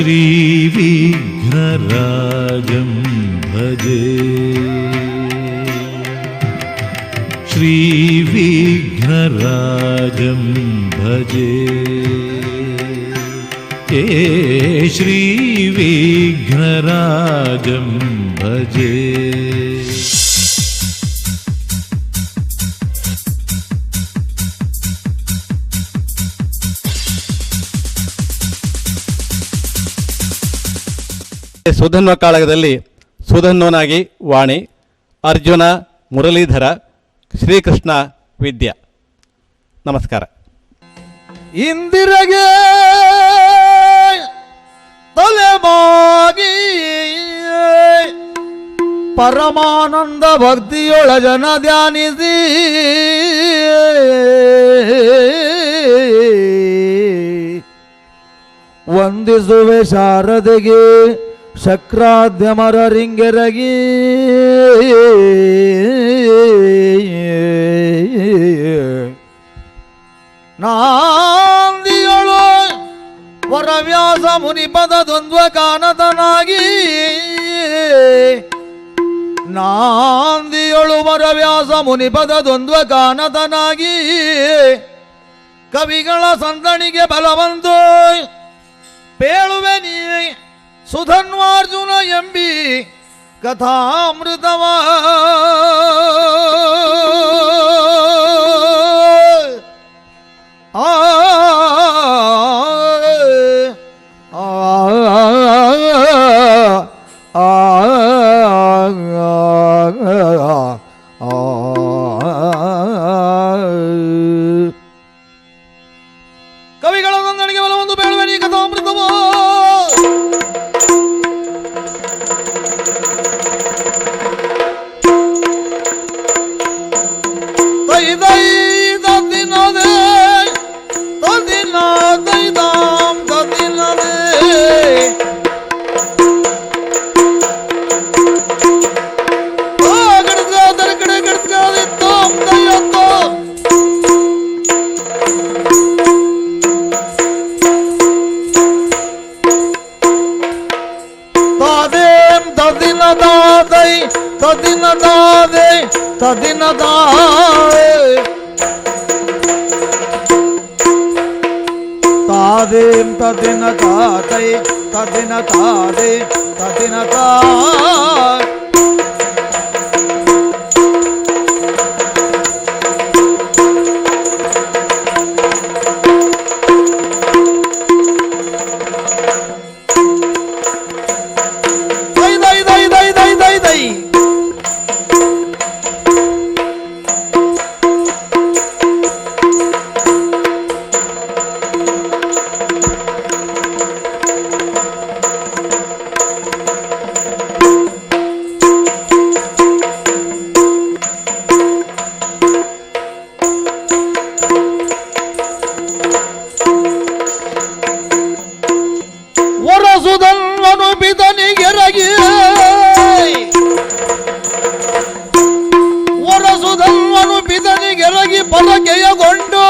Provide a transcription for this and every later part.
श्रीविघ्नराजं भजे श्रीविघ्नराजं भजे श्रीविघ्नराजं भजे। ಸುಧನ್ವ ಕಾಳಗದಲ್ಲಿ ಸುಧನ್ವನಾಗಿ ವಾಣಿ, ಅರ್ಜುನ, ಮುರಳೀಧರ, ಶ್ರೀಕೃಷ್ಣ, ವಿದ್ಯಾ. ನಮಸ್ಕಾರ. ಇಂದಿರಗೆ ತಲೆಮಾಗಿ ಪರಮಾನಂದ ಭಕ್ತಿಯೊಳ ಜನ ಧ್ಯಾನಿಸಿ ವಂದಿಸುವೆ ಶಾರದೆಗೆ ಶಕ್ರಾದ್ಯಮರ ರಿಂಗೆರಗಿ ನಾಂದಿಯೊಳು ವರವ್ಯಾಸ ಮುನಿಪದ ದ್ವಂದ್ವ ಕಾನತನಾಗಿ ನಾಂದಿಯೊಳು ವರವ್ಯಾಸ ಮುನಿಪದ ದ್ವಂದ್ವ ಕಾನತನಾಗಿ ಕವಿಗಳ ಸಂದಣಿಗೆ ಬಲವಂತು ಪೇಳುವೆ ನೀ ಸುಧನ್ವಾರ್ಜುನ ಎಂಬಿ ಕಥಾಮೃತವ ಕವಿಗಳ ಸಂದಣಿಗೆ ಬಲವೊಂದು ಬೇಳುವೆ ನೀ ಕಥಾಮೃತವ ತಾದೇಂ ತದಿನ ತಾತೈ ತದಿನ ತಾದೆ ತದಿನ ತಾ ವರಸುಧನ್ವನು ಪಿತನಿಗೆರಗಿ ವರಸುಧನ್ವನು ಪಿತನಿಗೆರಗಿ ಪರಕೆಯಗೊಂಡು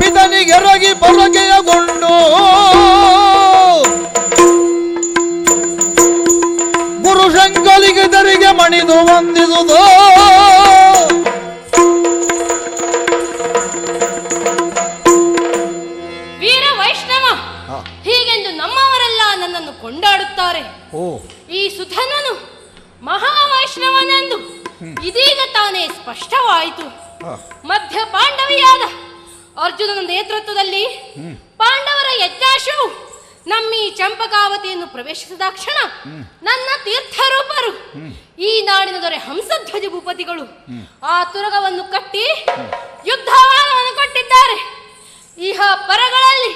ಪಿತನಿಗೆರಗಿ ಪರಕೆಯಗೊಂಡು ಗುರುಶಂಕಲಿಗರಿಗೆ ಮಣಿದು ವಂದಿಸುವುದು ಕೊಂಡಾಡುತ್ತಾರೆ. ಈ ಸುಧನ್ವನು ಮಹಾವೈಷ್ಣವನೆಂದು ಇದೀಗ ತಾನೇ ಸ್ಪಷ್ಟವಾಯಿತು. ಮಧ್ಯ ಪಾಂಡವಿಯಾದ ಅರ್ಜುನನ ನೇತೃತ್ವದಲ್ಲಿ ಪಾಂಡವರ ಯಜ್ಞಾಶವು ನಮ್ಮೀ ಚಂಪಕಾವತಿಯನ್ನು ಪ್ರವೇಶಿಸಿದ ಕ್ಷಣ ನನ್ನ ತೀರ್ಥರೂಪರು ಈ ನಾಡಿನ ದೊರೆ ಹಂಸಧ್ವಜ ಭೂಪತಿಗಳು ಆ ತುರಗವನ್ನು ಕಟ್ಟಿ ಯುದ್ಧವಾದವನ್ನು ಕೊಟ್ಟಿದ್ದಾರೆ. ಇಹ ಪರಗಳಲ್ಲಿ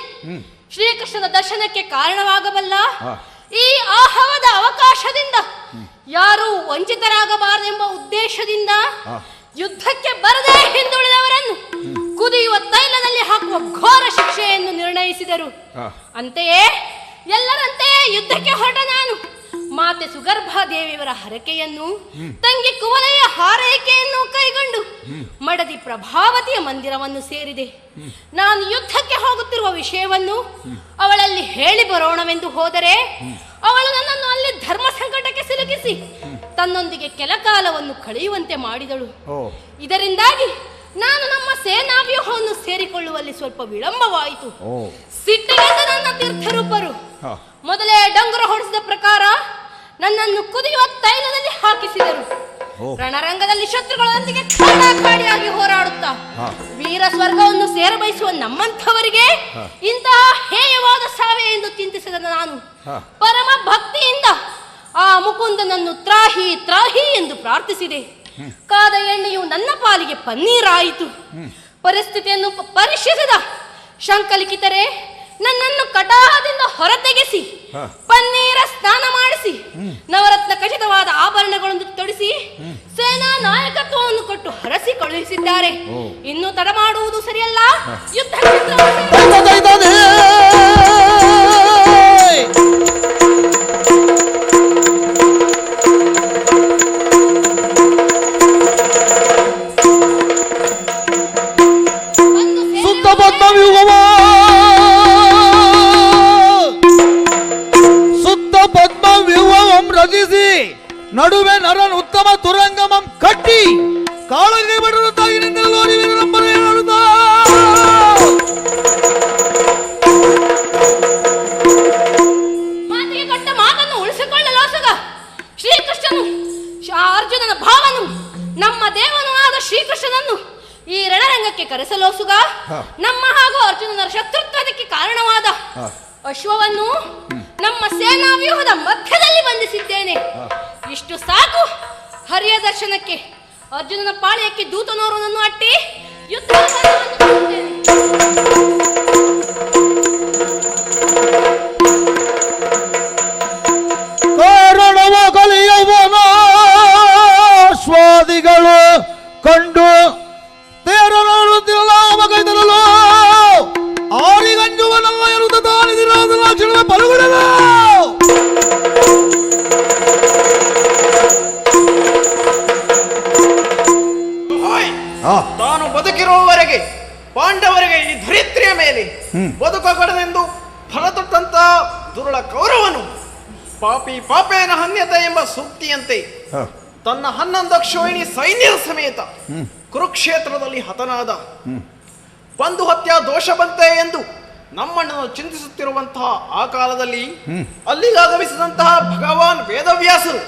ಶ್ರೀಕೃಷ್ಣನ ದರ್ಶನಕ್ಕೆ ಕಾರಣವಾಗಬಲ್ಲ ಈ ಆಹವದ ಅವಕಾಶದಿಂದ ಯಾರೂ ವಂಚಿತರಾಗಬಾರದೆಂಬ ಉದ್ದೇಶದಿಂದ ಯುದ್ಧಕ್ಕೆ ಬರದೇ ಹಿಂದುಳಿದವರನ್ನು ಕುದಿಯುವ ತೈಲದಲ್ಲಿ ಹಾಕುವ ಘೋರ ಶಿಕ್ಷೆಯನ್ನು ನಿರ್ಣಯಿಸಿದರು. ಅಂತೆಯೇ ಎಲ್ಲರಂತೆಯೇ ಯುದ್ಧಕ್ಕೆ ಹೊರಟ ನಾನು ಮಾತೆ ಸುಗರ್ಭಾದೇವಿಯವರ ಹರಕೆಯನ್ನು, ತಂಗಿ ಕುವಲೆಯ ಹಾರೈಕೆಯನ್ನು ಕೈಗೊಂಡು ಮಡದಿ ಪ್ರಭಾವತಿಯ ಮಂದಿರವನ್ನು ಸೇರಿದೆ. ನಾನು ಯುದ್ಧಕ್ಕೆ ಹೋಗುತ್ತಿರುವ ವಿಷಯವನ್ನು ಅವಳಲ್ಲಿ ಹೇಳಿ ಬರೋಣವೆಂದು ಹೋದರೆ ಅವಳು ನನ್ನನ್ನು ಅಲ್ಲಿ ಧರ್ಮ ಸಂಕಟಕ್ಕೆ ಸಿಲುಕಿಸಿ ತನ್ನೊಂದಿಗೆ ಕೆಲ ಕಾಲವನ್ನು ಕಳೆಯುವಂತೆ ಮಾಡಿದಳು. ಇದರಿಂದಾಗಿ ನಾನು ನಮ್ಮ ಸೇನಾವ್ಯೂಹವನ್ನು ಸೇರಿಕೊಳ್ಳುವಲ್ಲಿ ಸ್ವಲ್ಪ ವಿಳಂಬವಾಯಿತು. ಸಿಟ್ಟಿಗೆದ್ದ ನನ್ನ ತೀರ್ಥರೂಪರು ಮೊದಲೇ ಡಂಗುರ ಹೊಡೆಸಿದ ಪ್ರಕಾರ ನನ್ನನ್ನು ಕುದಿಯುವ ತೈಲದಲ್ಲಿ ಹಾಕಿಸಿದರು. ರಣರಂಗದಲ್ಲಿ ಶತ್ರುಗಳೊಂದಿಗೆ ಕಾಡಾಕಾಡಿಯಾಗಿ ಹೋರಾಡುತ್ತಾ ವೀರ ಸ್ವರ್ಗವನ್ನು ಸೇರಬಯಸುವ ನಮ್ಮಂಥವರಿಗೆ ಇಂತಹ ಹೇಯವಾದ ಸಾವೆ ಎಂದು ಚಿಂತಿಸಿದ ನಾನು ಪರಮ ಭಕ್ತಿಯಿಂದ ಆ ಮುಕುಂದನನ್ನು ತ್ರಾಹಿ ತ್ರಾಹಿ ಎಂದು ಪ್ರಾರ್ಥಿಸಿದೆ. ಕಾದ ಎಣ್ಣೆಯು ನನ್ನ ಪಾಲಿಗೆ ಪನ್ನೀರಾಯಿತು. ಪರಿಸ್ಥಿತಿಯನ್ನು ಪರೀಕ್ಷಿಸಿದ ಶಂಕಲಿಕಿತರೆ ನನ್ನನ್ನು ಕಟಾಹದಿಂದ ಹೊರತೆಗೆಸಿ ಪನ್ನೀರ ಸ್ನಾನ ಮಾಡಿಸಿ ನವರತ್ನ ಖಚಿತವಾದ ಆಭರಣಗಳನ್ನು ತೊಡಿಸಿ ಸೇನಾ ನಾಯಕತ್ವವನ್ನು ಕೊಟ್ಟು ಹರಸಿ ಕಳುಹಿಸಿದ್ದಾರೆ. ಇನ್ನು ತಡ ಮಾಡುವುದು ಸರಿಯಲ್ಲ. ಯುದ್ಧ ರಚಿಸಿ ನಡುವೆ ನರನ್ ಉತ್ತಮ ತುರಂಗಮಂ ಕಟ್ಟಿ ಕಾಳಗೆ ಬಡುತ್ತಾಗಿ ನಿಂತಲು ಮಾತಿಗೆ ಕೊಟ್ಟ ಮಾತನ್ನು ಉಳಿಸಿಕೊಳ್ಳಲೋಸಗ ಶ್ರೀಕೃಷ್ಣನು ಅರ್ಜುನನ ಭಾವನು ನಮ್ಮ ದೇವನು ಆದ ಶ್ರೀಕೃಷ್ಣನನ್ನು ಈ ರಣರಂಗಕ್ಕೆ ಕರೆಸಲೋಸುಗ ನಮ್ಮ ಹಾಗೂ ಅರ್ಜುನನ ಶತ್ರುತ್ವಕ್ಕೆ ಕಾರಣವಾದ ಅಶ್ವವನ್ನು ನಮ್ಮ ಸೇನಾ ವ್ಯೂಹದ ಮಧ್ಯದಲ್ಲಿ ಬಂಧಿಸಿದ್ದೇನೆ. ಇಷ್ಟು ಸಾಕು. ಹರಿಯ ದರ್ಶನಕ್ಕೆ ಅರ್ಜುನನ ಪಾಳ್ಯಕ್ಕೆ ದೂತನೋರನನ್ನು ಅಟ್ಟಿ ಯುದ್ಧ ಕಾರಣವ ಕಲಿಯುವನ ಸ್ವಾದಿಗಳು ಕಂಡು ತೇರನಾಡುತ್ತಿರಲು ಆರಿಗಂಜುವನಲ್ಲ ಎನ್ನುತ್ತ ತಾನಿದಿರಾದ ಲಕ್ಷಣದ ಪಲುಗುಡಲ ತಾನು ಬದುಕಿರುವವರೆಗೆ ಪಾಂಡವರಿಗೆ ಈ ಧರಿತ್ರಿಯ ಮೇಲೆ ಬದುಕಗಡನೆಂದು ಫಲತೊಟ್ಟಂತ ದುರುಳ ಕೌರವನು ಪಾಪಿ ಪಾಪೇನ ಹನ್ಯತೆ ಎಂಬ ಸೂಕ್ತಿಯಂತೆ ತನ್ನ 11 ಅಕ್ಷೋಹಿಣಿ ಸೈನ್ಯದ ಸಮೇತ ಕುರುಕ್ಷೇತ್ರದಲ್ಲಿ ಹತನಾದ. ಬಂಧು ಹತ್ಯಾ ದೋಷ ಬಂತೆ ಎಂದು ನಮ್ಮಣ್ಣನು ಚಿಂತಿಸುತ್ತಿರುವಂತಹ ಆ ಕಾಲದಲ್ಲಿ ಅಲ್ಲಿಗಾಗಮಿಸಿದಂತಹ ಭಗವಾನ್ ವೇದವ್ಯಾಸರು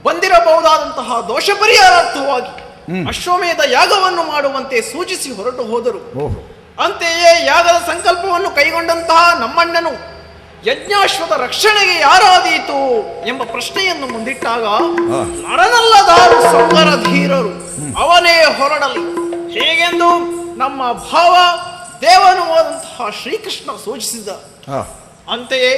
ಬಂದಿರಬಹುದಾದಂತಹ ದೋಷ ಪರಿಹಾರಾರ್ಥವಾಗಿ ಅಶ್ವಮೇಧ ಯಾಗವನ್ನು ಮಾಡುವಂತೆ ಸೂಚಿಸಿ ಹೊರಟು ಹೋದರು. ಅಂತೆಯೇ ಯಾಗದ ಸಂಕಲ್ಪವನ್ನು ಕೈಗೊಂಡಂತಹ ನಮ್ಮಣ್ಣನು ಯಜ್ಞಾಶ್ವದ ರಕ್ಷಣೆಗೆ ಯಾರಾದೀತು ಎಂಬ ಪ್ರಶ್ನೆಯನ್ನು ಮುಂದಿಟ್ಟಾಗ ನರನಲ್ಲದಾರು ಸಂವರ ಧೀರರು ಅವನೇ ಹೊರಡಲಿ ಹೇಗೆಂದು ನಮ್ಮ ಭಾವ ದೇವನು ಆದಂತಹ ಶ್ರೀಕೃಷ್ಣ ಸೂಚಿಸಿದ. ಅಂತೆಯೇ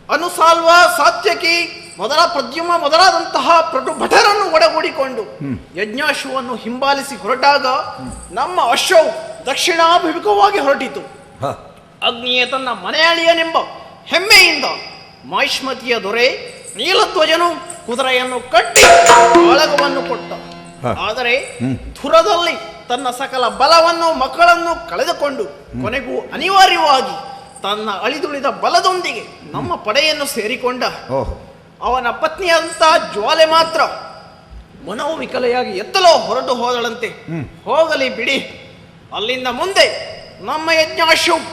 ಅನುಸಾಲ್ವ ಸಾತ್ಯಕಿ ಮೊದಲ ಪ್ರದ್ಯುಮ ಮೊದಲಾದಂತಹ ಪ್ರಟು ಭಟರನ್ನು ಒಡಗೂಡಿಕೊಂಡು ಯಜ್ಞಾಶ್ವವನ್ನು ಹಿಂಬಾಲಿಸಿ ಹೊರಟಾಗ ನಮ್ಮ ಅಶ್ವವು ದಕ್ಷಿಣಾಭಿಮುಖವಾಗಿ ಹೊರಟಿತು. ಅಗ್ನಿಯೇ ತನ್ನ ಮನೆಯಳಿಯನೆಂಬ ಹೆಮ್ಮೆಯಿಂದ ಮಹಿಷ್ಮತಿಯ ದೊರೆ ನೀಲಧ್ವಜನು ಕುದುರೆಯನ್ನು ಕಟ್ಟಿ ಕಾಳಗವನ್ನು ಕೊಟ್ಟ. ಆದರೆ ಧುರದಲ್ಲಿ ತನ್ನ ಸಕಲ ಬಲವನ್ನು ಮಕ್ಕಳನ್ನು ಕಳೆದುಕೊಂಡು ಕೊನೆಗೂ ಅನಿವಾರ್ಯವಾಗಿ ತನ್ನ ಅಳಿದುಳಿದ ಬಲದೊಂದಿಗೆ ನಮ್ಮ ಪಡೆಯನ್ನು ಸೇರಿಕೊಂಡ. ಅವನ ಪತ್ನಿಯಾದಂತ ಜ್ವಾಲೆ ಮಾತ್ರ ಮನೋವಿಕಲೆಯಾಗಿ ಎತ್ತಲೋ ಹೊರಟು ಹೋದಳಂತೆ. ಹೋಗಲಿ ಬಿಡಿ, ಅಲ್ಲಿಂದ ಮುಂದೆ ನಮ್ಮ ಯಜ್ಞಾಶ್ವವು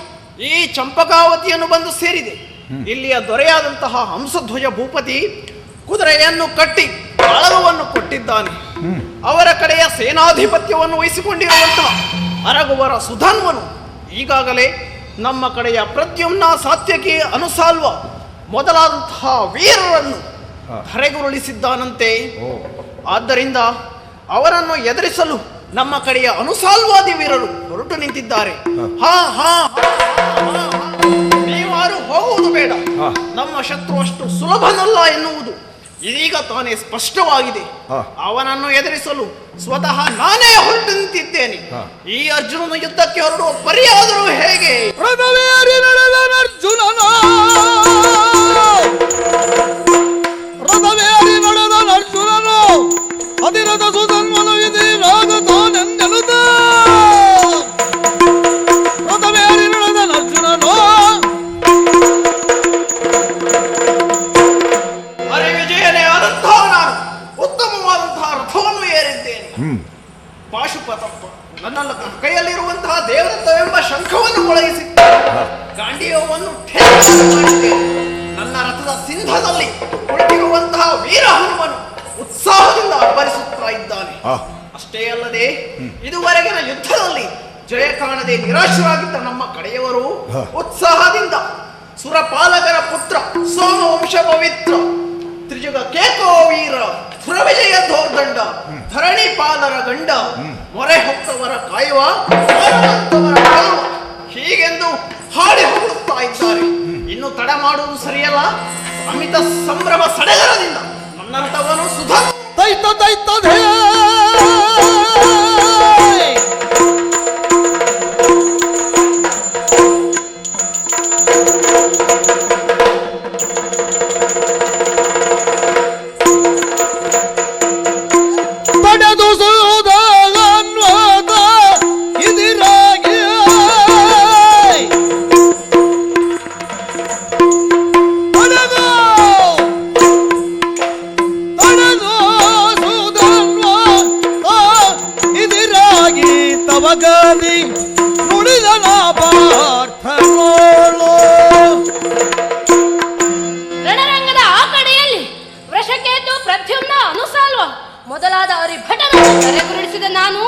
ಈ ಚಂಪಕಾವತಿಯನ್ನು ಬಂದು ಸೇರಿದೆ. ಇಲ್ಲಿಯ ದೊರೆಯಾದಂತಹ ಹಂಸಧ್ವಜ ಭೂಪತಿ ಕುದುರೆಯನ್ನು ಕಟ್ಟಿ ಕಾಳಗವನ್ನು ಕೊಟ್ಟಿದ್ದಾನೆ. ಅವರ ಕಡೆಯ ಸೇನಾಧಿಪತ್ಯವನ್ನು ವಹಿಸಿಕೊಂಡಿರುವಂತಹ ಅರಗುವರ ಸುಧನ್ವನು ಈಗಾಗಲೇ ನಮ್ಮ ಕಡೆಯ ಪ್ರದ್ಯುಮ್ನ ಸಾತ್ಯಕಿ ಅನುಸಾಲ್ವ ಮೊದಲಾದಂತಹ ವೀರರನ್ನು ಹರೆಗುರುಳಿಸಿದ್ದಾನಂತೆ. ಆದ್ದರಿಂದ ಅವರನ್ನು ಎದುರಿಸಲು ನಮ್ಮ ಕಡೆಯ ಅನುಸಾಲ್ವಾದಿ ವೀರರು ಹೊರಟು ನಿಂತಿದ್ದಾರೆ. ನೀವಾರು ಹೋಗುವುದು ಬೇಡ. ನಮ್ಮ ಶತ್ರು ಅಷ್ಟು ಸುಲಭನಲ್ಲ ಎನ್ನುವುದು ಇದೀಗ ತಾನೇ ಸ್ಪಷ್ಟವಾಗಿದೆ. ಅವನನ್ನು ಎದುರಿಸಲು ಸ್ವತಃ ನಾನೇ ಹೊರಟು ನಿಂತಿದ್ದೇನೆ. ಈ ಅರ್ಜುನನ ಯುದ್ಧಕ್ಕೆ ಹೊರಡುವ ಪರಿಯಾದರೂ ಹೇಗೆ? ಅರ್ಜುನನ ವೀರ ಹನುಮನು ಉತ್ಸಾಹದಿಂದ ಅಬ್ಬರಿಸುತ್ತಾ ಇದ್ದಾನೆ. ಅಷ್ಟೇ ಅಲ್ಲದೆ ಇದುವರೆಗಿನ ಯುದ್ಧದಲ್ಲಿ ಜಯ ಕಾಣದೆ ನಿರಾಶರಾಗಿದ್ದ ನಮ್ಮ ಕಡೆಯವರು ಉತ್ಸಾಹದಿಂದ ಸುರಪಾಲಕರ ಪುತ್ರ ಸೋಮವಂಶ ಪವಿತ್ರ ತ್ರಿಜುಗ ಕೇಕೋ ವೀರ ಸುರವಿಜಯ ದೋರ್ದಂಡ ಧರಣಿ ಪಾಲರ ಗಂಡ ಮೊರೆ ಹೊತ್ತವರ ಕಾಯುವ ಮಾನವಂತವರ ಕಾಯುವ ಹೀಗೆಂದು ಹಾಡಿ ಹೋಗುತ್ತಾ ಇದ್ದಾರೆ. ಇನ್ನು ತಡ ಮಾಡುವುದು ಸರಿಯಲ್ಲ. ಅಮಿತ ಸಂಭ್ರಮ ಸಡಗರದಿಂದ ನನ್ನಂತವನು ಸುಧಾ ದೈತ ದೈತ ಧೇ ಪಡೆದು ಸೋದನ್ವಾದ ಇದಿರಾಗಿ ಪಡೆದು ಪಡೆದು ಸೋದನ್ವಾದ ಇದಿರಾಗಿ ತವಗಾದಿ ನುಡಿದ ಪಾರ್ಥನೋಳು. ರಣರಂಗದ ಆ ಕಡೆಯಲ್ಲಿ ವೃಷಕೇತು ಪ್ರದ್ಯುಮ್ನ ಅನುಸಾಲ್ವ ಮೊದಲಾದ ಅರಿಭಟರನ್ನು ಕರೆಗುರುಳಿಸಿದ ನಾನು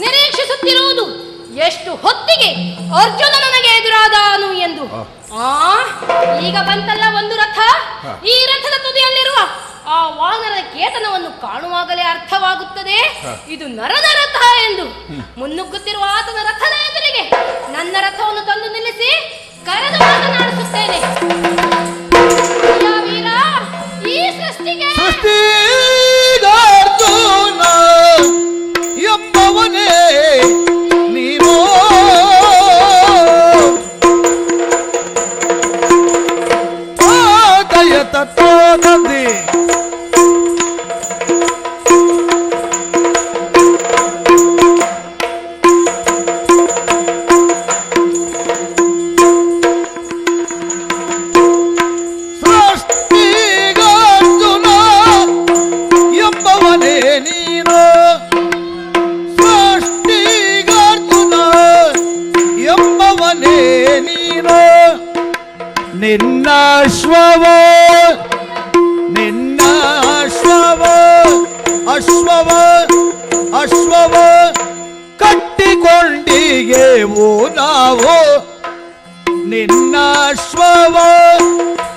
ನಿರೀಕ್ಷಿಸುತ್ತಿರುವುದು ಎಷ್ಟು ಹೊತ್ತಿಗೆ ಅರ್ಜುನ ನನಗೆ ಎದುರಾದನು ಎಂದು. ಈಗ ಬಂತಲ್ಲ ಒಂದು ರಥ. ಈ ರಥದ ತುದಿಯಲ್ಲಿರುವ ಆ ವಾನರ ಕೇತನವನ್ನು ಕಾಣುವಾಗಲೇ ಅರ್ಥವಾಗುತ್ತದೆ ಇದು ನರನ ರಥ ಎಂದು. ಮುನ್ನುಗ್ಗುತ್ತಿರುವ ಆತನ ರಥದ ಎದುರಿಗೆ ನನ್ನ ರಥವನ್ನು ತಂದು ನಿಲ್ಲಿಸಿ ಕರೆದು ಮಾತನಾಡಿಸುತ್ತೇನೆ. ವೀರ, ಈ ಸೃಷ್ಟಿಗೆ ಸೃಷ್ಟಿಗಾರ್ಜುನ ಎಂಬವನೇ ನೀನು ಆದಯ ತತ್ವದಲ್ಲಿ ಸೃಷ್ಟಿಗಾರ್ಜುನ ಎಂಬವನೇ ನೀನು ಸೃಷ್ಟಿಗಾರ್ಜುನ ಎಂಬವನೇ ನೀನು ನಿನ್ನಾಶ್ವವ ಅಶ್ವವ ಅಶ್ವವ ಕಟ್ಟಿಕೊಂಡಿಗೆವು ನಾವು ನಿನ್ನಾಶ್ವವ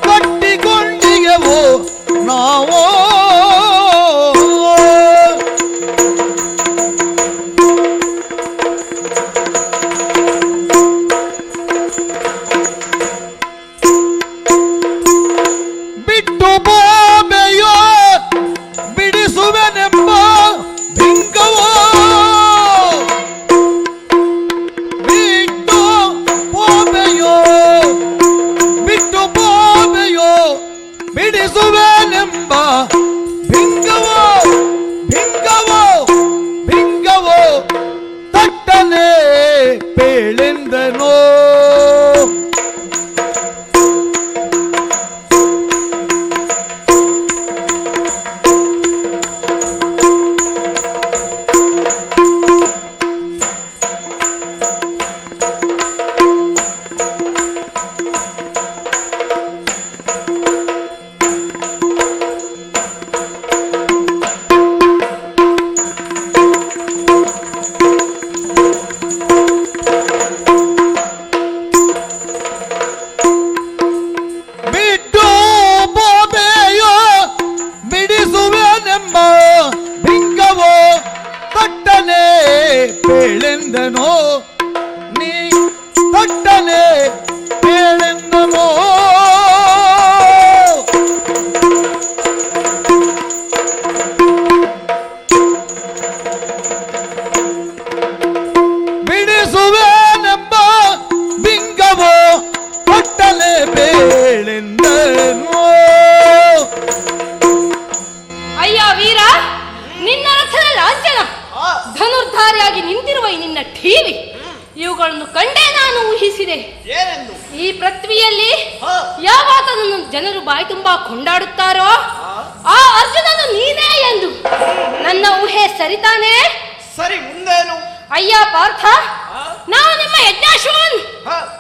ಕಟ್ಟಿಕೊಂಡಿಗೆವು ನಾವು ಬಿಟ್ಟು ಬಾಬೆಯೋ ಬಿಡಿಸುವೆನೆಂಬ ಭಿಂಗವೋ ಬಿಟ್ಟು ಬಾಬೆಯೋ ಬಿಡಿಸುವೆನೆಂಬ ಭಿಂಗವೋ ತಟ್ಟನೆ ಪೇಳೆಂದನೋ. ಬಿಟ್ಟು ಬಾಬೆಯೋ ಬಿಡಿಸುವೆನೆಂಬ ಭಿಂಗವೋ ತಟ್ಟನೆ ಪೇಳೆಂದನೋ ನೀ ತಟ್ಟನೆ ಪೇಳೆಂದನೋ. ಬಿಡಿಸುವೆನೆಂಬ ಭಿಂಗವೋ ತಟ್ಟನೆ ಪೇಳೆಂದನೋ. ಅಯ್ಯ ವೀರ, ನಿನ್ನ ರಥದ ಲಾಂಛನ ಧನುರ್ಧಾರಿಯಾಗಿ ನಿಂತಿರುವ ಈ ನಿನ್ನ ಠೀವಿ ಇವುಗಳನ್ನು ಕಂಡೇ ನಾನು ಊಹಿಸಿದೆ. ಏನೆಂದು? ಈ ಪೃಥ್ವಿಯಲ್ಲಿ ಯಾವಾತನನ್ನು ಜನರು ಬಾಯಿ ತುಂಬಾ ಕೊಂಡಾಡುತ್ತಾರೋ ಆ ಅರ್ಜುನನು ನೀನೇ ಎಂದು ನನ್ನ ಊಹೆ ಸರಿತಾನೆ? ಸರಿ, ಮುಂದೇನು? ಅಯ್ಯ ಪಾರ್ಥ, ನಾವು ನಿಮ್ಮ ಯಜ್ಞಾಶ್ವನ್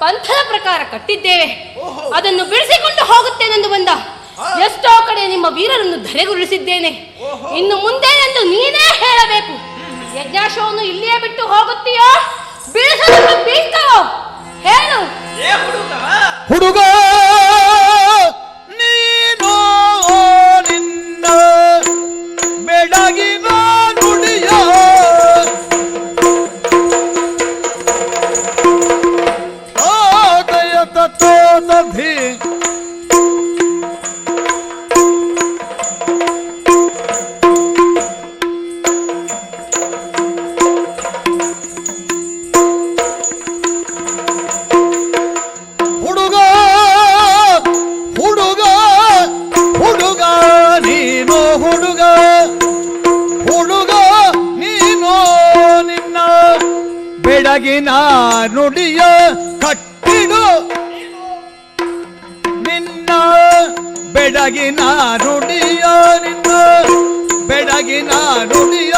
ಪಂಥದ ಪ್ರಕಾರ ಕಟ್ಟಿದ್ದೇವೆ. ಅದನ್ನು ಬಿಡಿಸಿಕೊಂಡು ಹೋಗುತ್ತೇನೆಂದು ಬಂದ. ಎಷ್ಟೋ ಕಡೆ ನಿಮ್ಮ ನಿಮ್ಮ ವೀರರನ್ನು ಧರೆಗುರುಳಿಸಿದ್ದೇನೆ. ಇನ್ನು ಮುಂದೆ ಎಂದು ನೀನೇ ಹೇಳಬೇಕು. ಯಜ್ಞಾಶ್ವವನ್ನು ಇಲ್ಲಿಯೇ ಬಿಟ್ಟು ಹೋಗುತ್ತೀಯೋ ಬೀಳಿಸಲು ಬೀಳ್ತಾವೋ ಹೇಳು. ಹುಡುಗ ನೀನು ನಿನ್ನ ಬೆಳಗಿನ ನುಡಿಯ ಆದಯ ತತ್ವಧಿ ಬೆಳಗಿನ ನುಡಿಯ ಕಟ್ಟಿಡು ನಿನ್ನ ಬೆಳಗಿನ ನುಡಿಯ ನಿನ್ನ ಬೆಳಗಿನ ನುಡಿಯ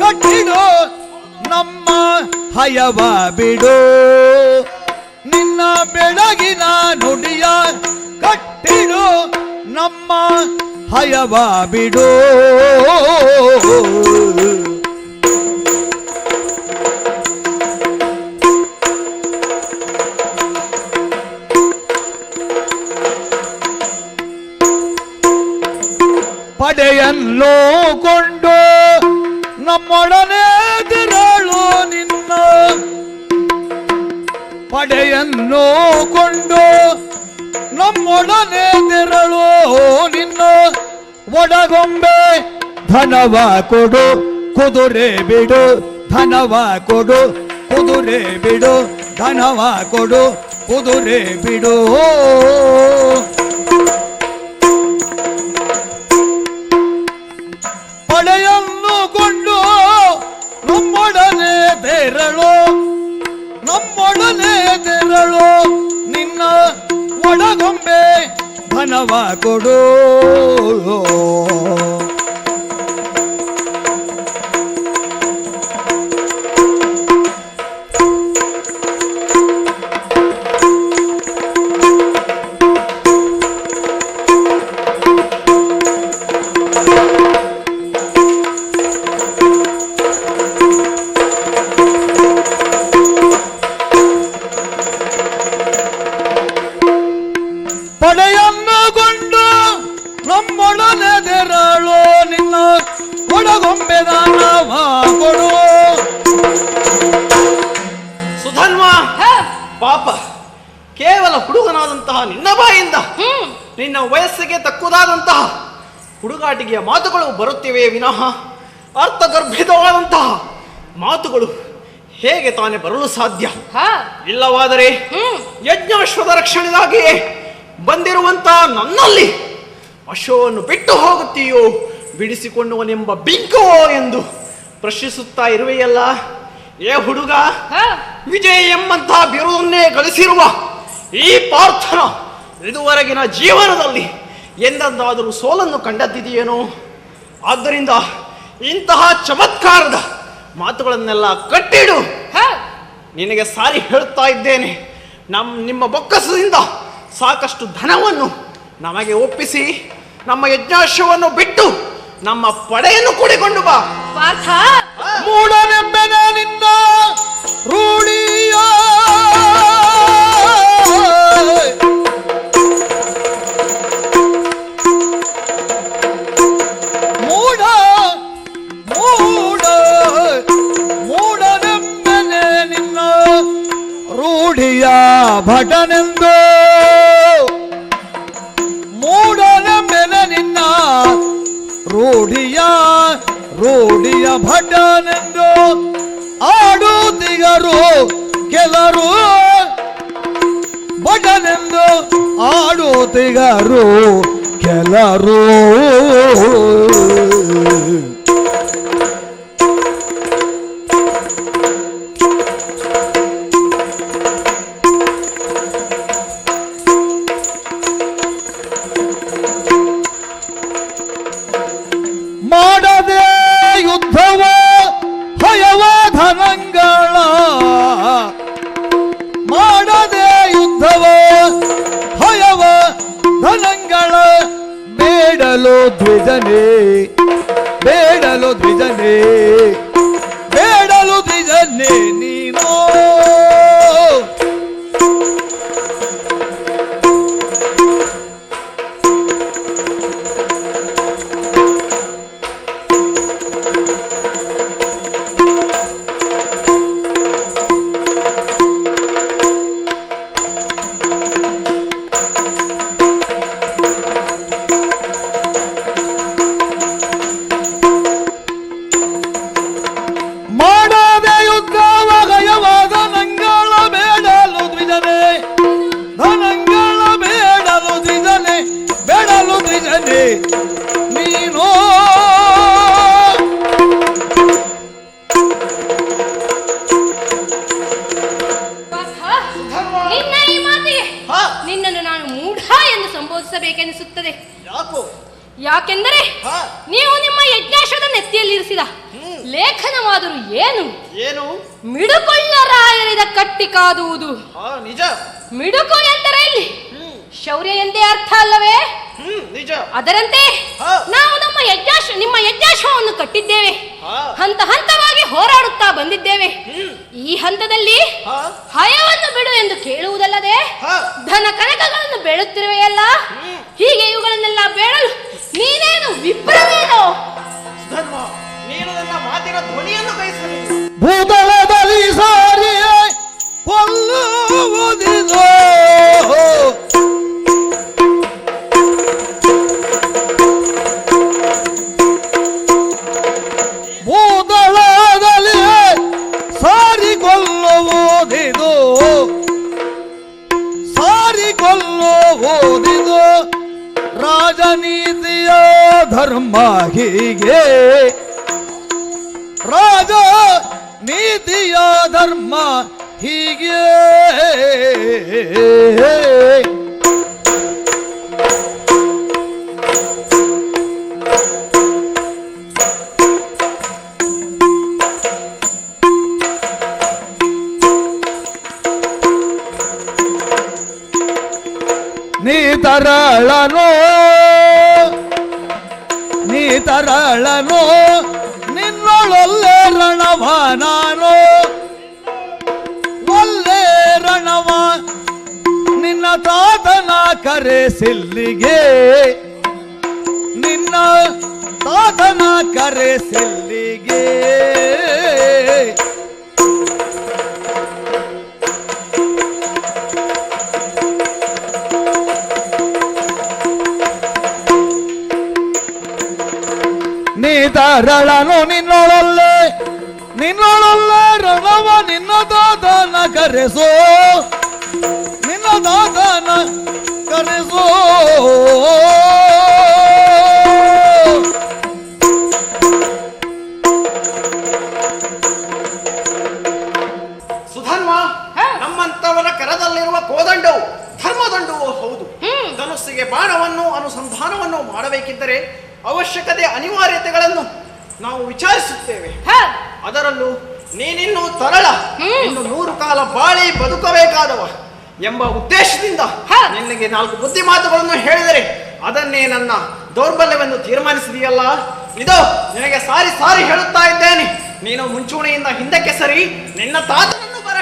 ಕಟ್ಟಿಡು ನಮ್ಮ ಹಯವ ಬಿಡು ನಿನ್ನ ಬೆಳಗಿನ ನುಡಿಯ ಕಟ್ಟಿಡು ನಮ್ಮ ಹಯವ ಬಿಡು. ಪಡೆಯನ್ನು ಕೊಂಡು ನಮ್ಮೊಡನೆ ತಿರಳು ನಿನ್ನ ಪಡೆಯನ್ನು ಕೊಂಡು ನಮ್ಮೊಡನೆ ತಿರಳು ನಿನ್ನ ಒಡಗೊಂಬೆ ಧನವ ಕೊಡು ಕುದುರೆ ಬಿಡು ಧನವ ಕೊಡು ಕುದುರೆ ಬಿಡು ಧನವ ಕೊಡು ಕುದುರೆ ಬಿಡು. ಪಡೆಯನ್ನು ಕೊಂಡು ನಮ್ಮೊಡನೆ ತೆರಳು ನಮ್ಮೊಡನೆ ತೆರಳು ನಿನ್ನ ಒಡಗೊಂಬೆ ಧನವ ಕೊಡು. ಪಡೆಯನ್ನು ಕೊಂಡು ನಮ್ಮೊಡನೆ ತೆರಳು ನಿನ್ನ ಒಡಗೊಂಬೆ ದಾನವ ಕೊಡು. ಸುಧನ್ವ ಪಾಪ, ಕೇವಲ ಹುಡುಗನಾದಂತಹ ನಿನ್ನ ಬಾಯಿಂದ ನಿನ್ನ ವಯಸ್ಸಿಗೆ ತಕ್ಕುದಾದಂತಹ ಹುಡುಗಾಟಿಗೆಯ ಮಾತುಗಳು ಬರುತ್ತಿವೆ ವಿನಃ ಅರ್ಥಗರ್ಭಿತವಾದಂತಹ ಮಾತುಗಳು ಹೇಗೆ ತಾನೇ ಬರಲು ಸಾಧ್ಯ? ಇಲ್ಲವಾದರೆ ಯಜ್ಞಾಶ್ವದ ರಕ್ಷಣೆಗಾಗಿಯೇ ಬಂದಿರುವಂತಹ ನನ್ನಲ್ಲಿ ಅಶ್ವವನ್ನು ಬಿಟ್ಟು ಹೋಗುತ್ತೀಯೋ ಬಿಡಿಸಿಕೊಂಡುವನೆಂಬ ಬಿಂಕವೋ ಎಂದು ಪ್ರಶ್ನಿಸುತ್ತಾ ಇರುವೆಯಲ್ಲ. ಏ ಹುಡುಗ, ವಿಜಯ ಎಂಬಂತಹ ಬಿರುದನ್ನೇ ಗಳಿಸಿರುವ ಈ ಪಾರ್ಥನ ಇದುವರೆಗಿನ ಜೀವನದಲ್ಲಿ ಎಂದಾದರೂ ಸೋಲನ್ನು ಕಂಡದ್ದಿದೆಯೇನೋ? ಆದ್ದರಿಂದ ಇಂತಹ ಚಮತ್ಕಾರದ ಮಾತುಗಳನ್ನೆಲ್ಲ ಕಟ್ಟಿಡು. ನಿನಗೆ ಸಾರಿ ಹೇಳುತ್ತಾ ಇದ್ದೇನೆ, ನಿಮ್ಮ ಬೊಕ್ಕಸದಿಂದ ಸಾಕಷ್ಟು ಧನವನ್ನು ನಮಗೆ ಒಪ್ಪಿಸಿ ನಮ್ಮ ಯಜ್ಞಾಶ್ವವನ್ನು ಬಿಟ್ಟು ನಮ್ಮ ಪಡೆಯನ್ನು ಕೂಡಿಕೊಂಡು ಬಾ. ಮೂಢನೆಂಬೆನ ನಿನ್ನ ರೂಢಿಯ ಮೂಢನೆಂಬೆನೆ ನಿನ್ನ ರೂಢಿಯ ಭಟನೆಂದು ಮೂಢನೆಂಬೆನೆ ನಿನ್ನ ರೂಢಿಯ ಭಟನೆಂದು ಆಡುತ್ತಿಗರು ಕೆಲರು ಭಟನೆಂದು ಆಡುತ್ತಿಗರು ಕೆಲರು. ಮಾಡದೆ ಯುದ್ಧವ ಹಯವ ಧನಂಗಳ ಮಾಡದೆ ಯುದ್ಧವ ಹಯವ ಧನಂಗಳ ಬೇಡ ಬೇಡಲು ದ್ವಿಜನೇ ಬೇಡಲು ದ್ವಿಜನೇ ಬೇಡಲು ದ್ವಿಜನೇ ನೀನು ನೀನು ನಿನ್ನ ಈ ಮಾತಿಗೆ ನಿನ್ನನ್ನು ನಾನು ಮೂಢ ಎಂದು ಸಂಬೋಧಿಸಬೇಕೆನಿಸುತ್ತದೆ. ಯಾಕೋ? ಯಾಕೆಂದರೆ ನೀವು ನಿಮ್ಮ ಯಜ್ಞಾಶ್ವದ ನೆತ್ತಿಯಲ್ಲಿರಿಸಿದ ಲೇಖನವಾದರೂ ಏನು ಏನು? ಮಿಡುಕೊಳ್ಳರಾಯರಿದ ಕಟ್ಟಿ ಕಾದುವುದು. ನಿಜ. ಮಿಡುಕು ಎಂದರೆ ಇಲ್ಲಿ ಶೌರ್ಯ ಎಂದೇ ಅರ್ಥ ಅಲ್ಲವೇ? ನಿಜ. ಅದರಂತೆ ನಾವು ನಿಮ್ಮ ಯಜ್ಞಾಶ್ವವನ್ನು ಕಟ್ಟಿದ್ದೇವೆ. ಹಂತ ಹಂತವಾಗಿ ಹೋರಾಡುತ್ತಾ ಬಂದಿದ್ದೇವೆ. ಈ ಹಂತದಲ್ಲಿ ಹಯವನ್ನು ಬಿಡು ಎಂದು ಕೇಳುವುದಲ್ಲದೆ ಧನ ಕನಕಗಳನ್ನು ಬೇಡುತ್ತಿರುವೆಯಲ್ಲ, ಹೀಗೆ ಇವುಗಳನ್ನೆಲ್ಲ ಬೇಡಲು ನೀನೇನು ವಿಪ್ರವೇನೋ? ನೀನು ನನ್ನ ಮಾತಿನ ಧ್ವನಿಯನ್ನು ಬಯಸಲಿಲ್ಲ. ಭೂತಳದಲ್ಲಿ ಸಾರಿಯೇ ಕೊಲ್ಲುವುದಿದೋ ಭೂತಳದಲ್ಲಿ ಸಾರಿಕೊಳ್ಳುವುದಿದು ಸಾರಿಕೊಳ್ಳುವುದಿದು ರಾಜನೀತಿಯ ಧರ್ಮ ಹೀಗೆ ರಾಜ ನೀತಿಯ ಧರ್ಮ ಹೀಗೆ ನೀ ತರಳನು ನಿನ್ನೊಳೊಲ್ಲೆ ರಣವ ನಾನು ಒಲ್ಲೆ ರಣವ ನಿನ್ನ ತಾತನ ಕರೆಸಿಲ್ಲಿಗೆ ನಿನ್ನ ತಾತನ ಕರೆಸಿಲ್ಲಿಗೆ ನೀ ತರಳನು ನಿನ್ನೊಳೊಲ್ಲೆ ರಣವ ನಿನ್ನ ದಾದನ ಕರೆಸೋ ನಿನ್ನ ದಾದನ ಕರೆಸೋ ಸುಧನ್ವ, ನಮ್ಮಂತವರ ಕರದಲ್ಲಿರುವ ಕೋದಂಡವು ಧರ್ಮದಂಡವೂ ಹೌದು. ಧನುಸ್ಸಿಗೆ ಬಾಣವನ್ನು ಅನುಸಂಧಾನವನ್ನು ಮಾಡಬೇಕಿದ್ದರೆ ಅವಶ್ಯಕತೆ ಅನಿವಾರ್ಯತೆಗಳನ್ನು ನಾವು ವಿಚಾರಿಸುತ್ತೇವೆ. ಅದರಲ್ಲೂ ನೀನಿನ್ನು ತರಳ, ಇನ್ನು 100 ಕಾಲ ಬಾಳಿ ಬದುಕಬೇಕಾದವ ಎಂಬ ಉದ್ದೇಶದಿಂದ ನಿನಗೆ 4 ಬುದ್ಧಿ ಮಾತುಗಳನ್ನು ಹೇಳಿದರೆ ಅದನ್ನೇ ನನ್ನ ದೌರ್ಬಲ್ಯವೆಂದು ತೀರ್ಮಾನಿಸಿದೆಯಲ್ಲ. ಇದು ನಿನಗೆ ಸಾರಿ ಸಾರಿ ಹೇಳುತ್ತಾ ಇದ್ದೇನೆ. ನೀನು ಮುಂಚೂಣಿಯಿಂದ ಹಿಂದಕ್ಕೆ ಸರಿ ನಿನ್ನ ತಾತನನ್ನು ಬರ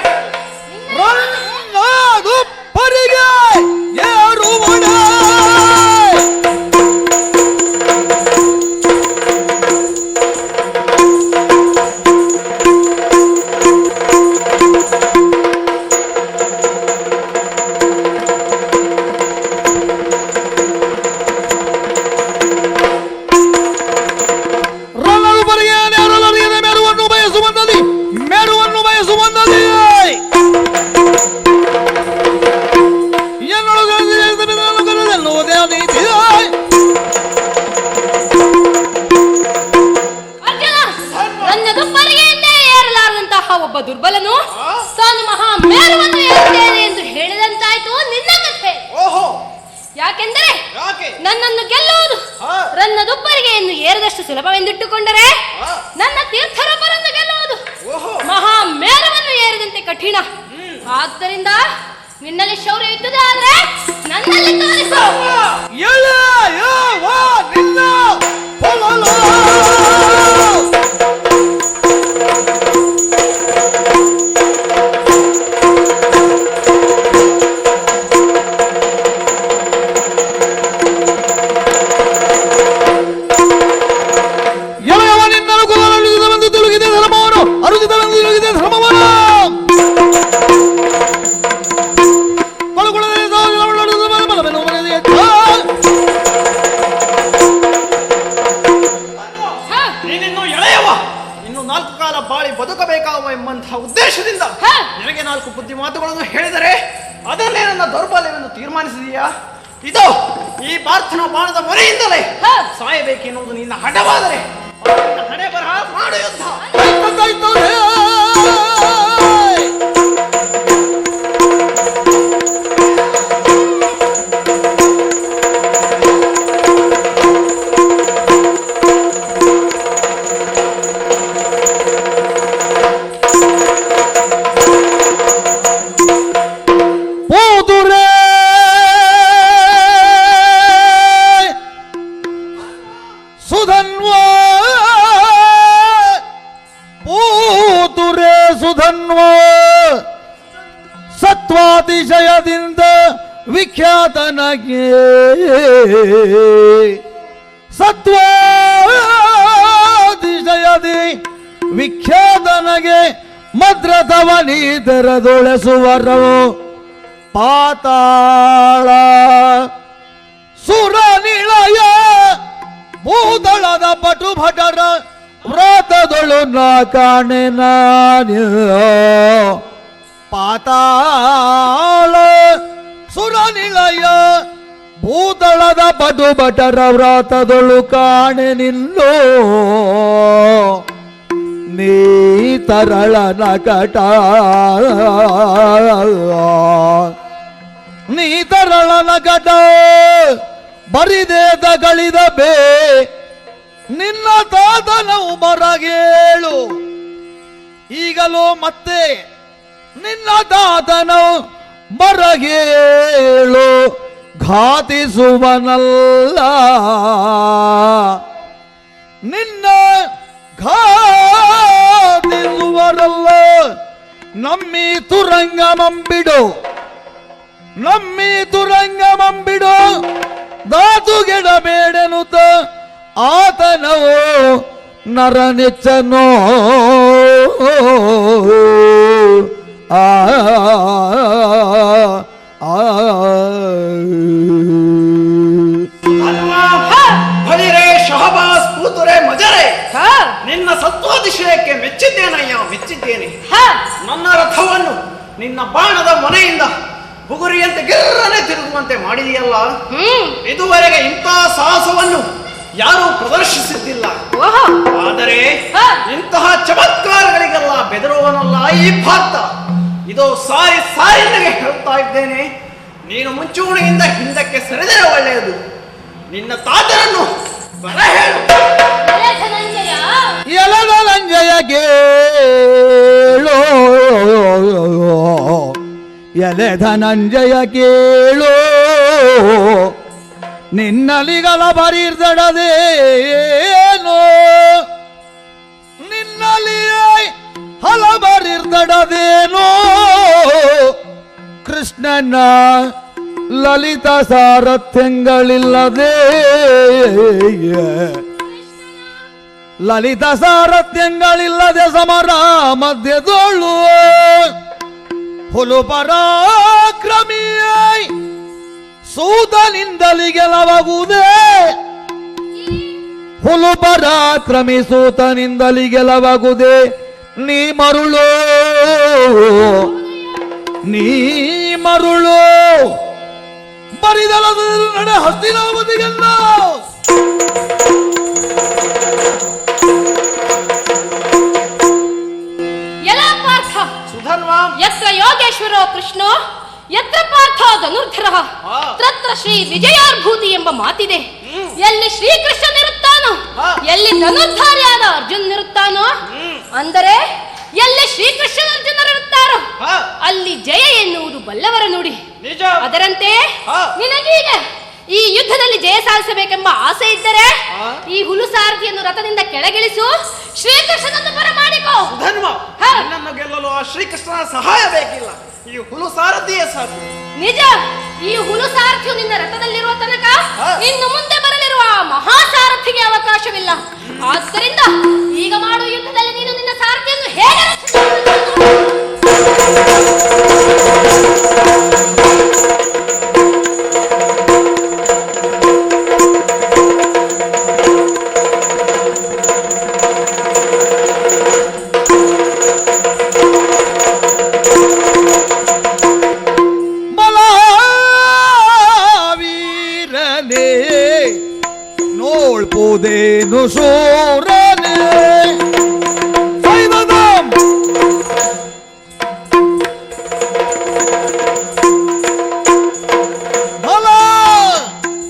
ಒಬ್ಬ ದುರ್ಬಲನು ತಾನು ಮಹಾ ಮೇರುವನ್ನು ಏರುತ್ತೇನೆ ಎಂದು ಹೇಳಿದಂತಾಯ್ತು ನಿನ್ನ ಕಥೆ. ಯಾಕೆಂದರೆ ನನ್ನನ್ನು ಗೆಲ್ಲುವುದು ನನ್ನ ದುಪ್ಪರಿಗೆಯನ್ನು ಏರದಷ್ಟು ಸುಲಭವೆಂದಿಟ್ಟುಕೊಂಡರೆ ನನ್ನ ತೀರ್ಥರೂಪರನ್ನು ಗೆಲ್ಲುವುದು ಮಹಾ ಮೇರುವನ್ನು ಏರಿದಂತೆ ಕಠಿಣ. ಆದ್ದರಿಂದ ನಿನ್ನಲ್ಲಿ ಶೌರ್ಯ ಇದ್ದುದೇ ಆದ್ರೆ ನನ್ನಲ್ಲಿ ತೋರಿಸು. ನಿನ್ನ ಉದ್ದೇಶದಿಂದ ಹಾ. ನಿನಗೆ 4 ಬುದ್ಧಿ ಮಾತುಗಳನ್ನು ಹೇಳಿದರೆ ಅದನ್ನೇ ನನ್ನ ದೌರ್ಬಲ್ಯವೆಂದು ತೀರ್ಮಾನಿಸಿದೀಯಾ? ಇದು ಈ ಪಾರ್ಥನ ಬಾಣದ ಮೊರೆಯಿಂದಲೇ ಹಾ. ಸಾಯಬೇಕೆನ್ನುವುದು ನಿನ್ನ ಹಠವಾದರೆ ನಿನ್ನ ಹಣೆ ಬರಹ ಮಾಡು ಯುದ್ಧ. ಪೂದುರೆ ಸುಧನ್ವ ಪೂದುರೆ ಸುಧನ್ವ ಸತ್ವಾತಿಶಯದಿಂದ ವಿಖ್ಯಾತನಗೆ ಸತ್ವಾತಿಶಯದಿ ವಿಖ್ಯಾತನಗೆ ಮದ್ರತವನೀತರದೊಳೆಸುವರವು ಪಾತಾಳ ಸುರನಿಳಯ ಭೂದಳದ ಪಟು ಭಟರ ವ್ರತದೊಳು ನಾ ಕಾಣೆ ನಾನು ಪಾತಾಳ ಸುರನಿಳಯ ಭೂದಳದ ಪಟು ಭಟರ ವ್ರತದೊಳು ಕಾಣೆ ನಿಲ್ಲೋ ನೀ ತರಳ ನಕಟ ನೀ ತರಳ ನಕಟ ಬರಿದೇದ ಗಳಿದ ಬೇ ನಿನ್ನ ತಾತನವು ಮರಗೇಳು ಈಗಲೂ ಮತ್ತೆ ನಿನ್ನ ತಾತನವು ಮರಗೇಳು ಘಾತಿಸುವನಲ್ಲ ನಿನ್ನ ಘಾತಿಸುವರಲ್ಲ ನಮ್ಮಿ ತುರಂಗಮಂಬಿಡು ನಮ್ಮಿ ತುರಂಗಮಂಬಿಡು ಧಾತುಗೆಡಬೇಡೆನುತ ಆತನವೋ ನರನೆಚ್ಚನೋ ಆ ಭಲಿರೆ ಶಹಬಾಸ್ ಪೂತುರೆ ಮಜರೆ ನಿನ್ನ ಸತ್ವಾತಿಶಯಕ್ಕೆ ಮೆಚ್ಚಿದ್ದೇನಯ್ಯ, ಮೆಚ್ಚಿದ್ದೇನೆ. ನನ್ನ ರಥವನ್ನು ನಿನ್ನ ಬಾಣದ ಮೊನೆಯಿಂದ ಬುಗುರಿಯಂತೆ ಗಿರ್ರನೆ ತಿರುಗುವಂತೆ ಮಾಡಿದೆಯಲ್ಲ. ಇದುವರೆಗೆ ಇಂತಹ ಸಾಹಸವನ್ನು ಯಾರೂ ಪ್ರದರ್ಶಿಸಿದ್ದಿಲ್ಲ. ಆದರೆ ಇಂತಹ ಚಮತ್ಕಾರಗಳಿಗೆಲ್ಲ ಬೆದರುವನಲ್ಲ ಈ ಭಾರತ. ಇದು ಸಾರಿ ಸಾರಿ ನನಗೆ ಹೇಳುತ್ತಾ ಇದ್ದೇನೆ, ನೀನು ಮುಂಚೂಣಿಯಿಂದ ಹಿಂದಕ್ಕೆ ಸರಿದರೆ ಒಳ್ಳೆಯದು. ನಿನ್ನ ತಾತನನ್ನು ಬರ ಹೇಳು. ಎಲನಂಜಯ ಕೇಳೋ ಎಲೆ ಧನಂಜಯ ಕೇಳೋ ನಿನ್ನಲಿಗಲ ಬರಿರ್ದಡದೇನೋ ನಿನ್ನಲ್ಲಿ ಹಲಬರಿರ್ದಡದೇನೋ ಕೃಷ್ಣನ ಲಲಿತ ಸಾರಥ್ಯಗಳಿಲ್ಲದೆ ಲಲಿತ ಸಾರಥ್ಯಗಳಿಲ್ಲದೆ ಸಮರ ಮಧ್ಯದೊಳು ಹುಲು ಪರಾಕ್ರಮಿಯೈ ಸೂತನಿಂದಲಿ ಗೆಲವಾಗುವುದೇ ಹುಲು ಪರಾಕ್ರಮಿ ಸೂತನಿಂದಲಿ ಗೆಲವಾಗುವುದೇ ನೀ ಮರುಳು ನೀ ಮರುಳು ಬರಿದಲದ ನಡೆ ಹಸ್ತಿನಾವತಿಗೆಲ್ಲ ಯತ್ರ ಯೋಗೇಶ್ವರೋ ಕೃಷ್ಣೋ ಯತ್ರ ಪಾರ್ಥ ಧನುರ್ಧರಃ ತತ್ರ ಶ್ರೀ ವಿಜಯಾರ್ಭೂತಿ ಎಂಬ ಮಾತಿದೆ. ಎಲ್ಲಿ ಶ್ರೀಕೃಷ್ಣನಿರುತ್ತಾನೋ, ಎಲ್ಲಿ ಧನುರ್ಧಾರಿಯಾದ ಅರ್ಜುನನಿರುತ್ತಾನೋ, ಅಂದರೆ ಎಲ್ಲಿ ಶ್ರೀಕೃಷ್ಣ ಅರ್ಜುನರಿರುತ್ತಾರೋ ಅಲ್ಲಿ ಜಯ ಎನ್ನುವುದು ಬಲ್ಲವರ ನುಡಿ. ಅದರಂತೆ ನಿನಗೀಗ ಈ ಯುದ್ಧದಲ್ಲಿ ಜಯ ಸಾಧಿಸಬೇಕೆಂಬ ಆಸೆ ಇದ್ದರೆ ಈ ಹುಲು ಸಾರಥಿಯನ್ನು ರಥದಿಂದ ಕೆಳಗಿಳಿಸು, ಶ್ರೀಕೃಷ್ಣನನ್ನು ಬರಮಾಡಿಕೋ. ನನ್ನನ್ನು ಗೆಲ್ಲಲು ಆ ಶ್ರೀಕೃಷ್ಣನ ಸಹಾಯ ಬೇಕಿಲ್ಲ, ಈ ಹುಲು ಸಾರಥಿಯೇ ಸಾಕು. ನಿಜ, ಈ ಹುಲು ಸಾರಥಿಯು ನಿನ್ನ ರಥದಲ್ಲಿರುವ ತನಕ ಇನ್ನು ಮುಂದೆ ಬರಲಿರುವ ಮಹಾಸಾರಥಿಗೆ ಅವಕಾಶವಿಲ್ಲ. ಆದ್ದರಿಂದ ಈಗ ಮಾಡುವ ಯುದ್ಧದಲ್ಲಿ ನೀನು ನಿನ್ನ ಸಾರಥಿಯನ್ನು ಹೇಗೆ ನೋಳ್ಬೋದೇನು ಶೂರನೇ ಸೈದದಂ ಬಲ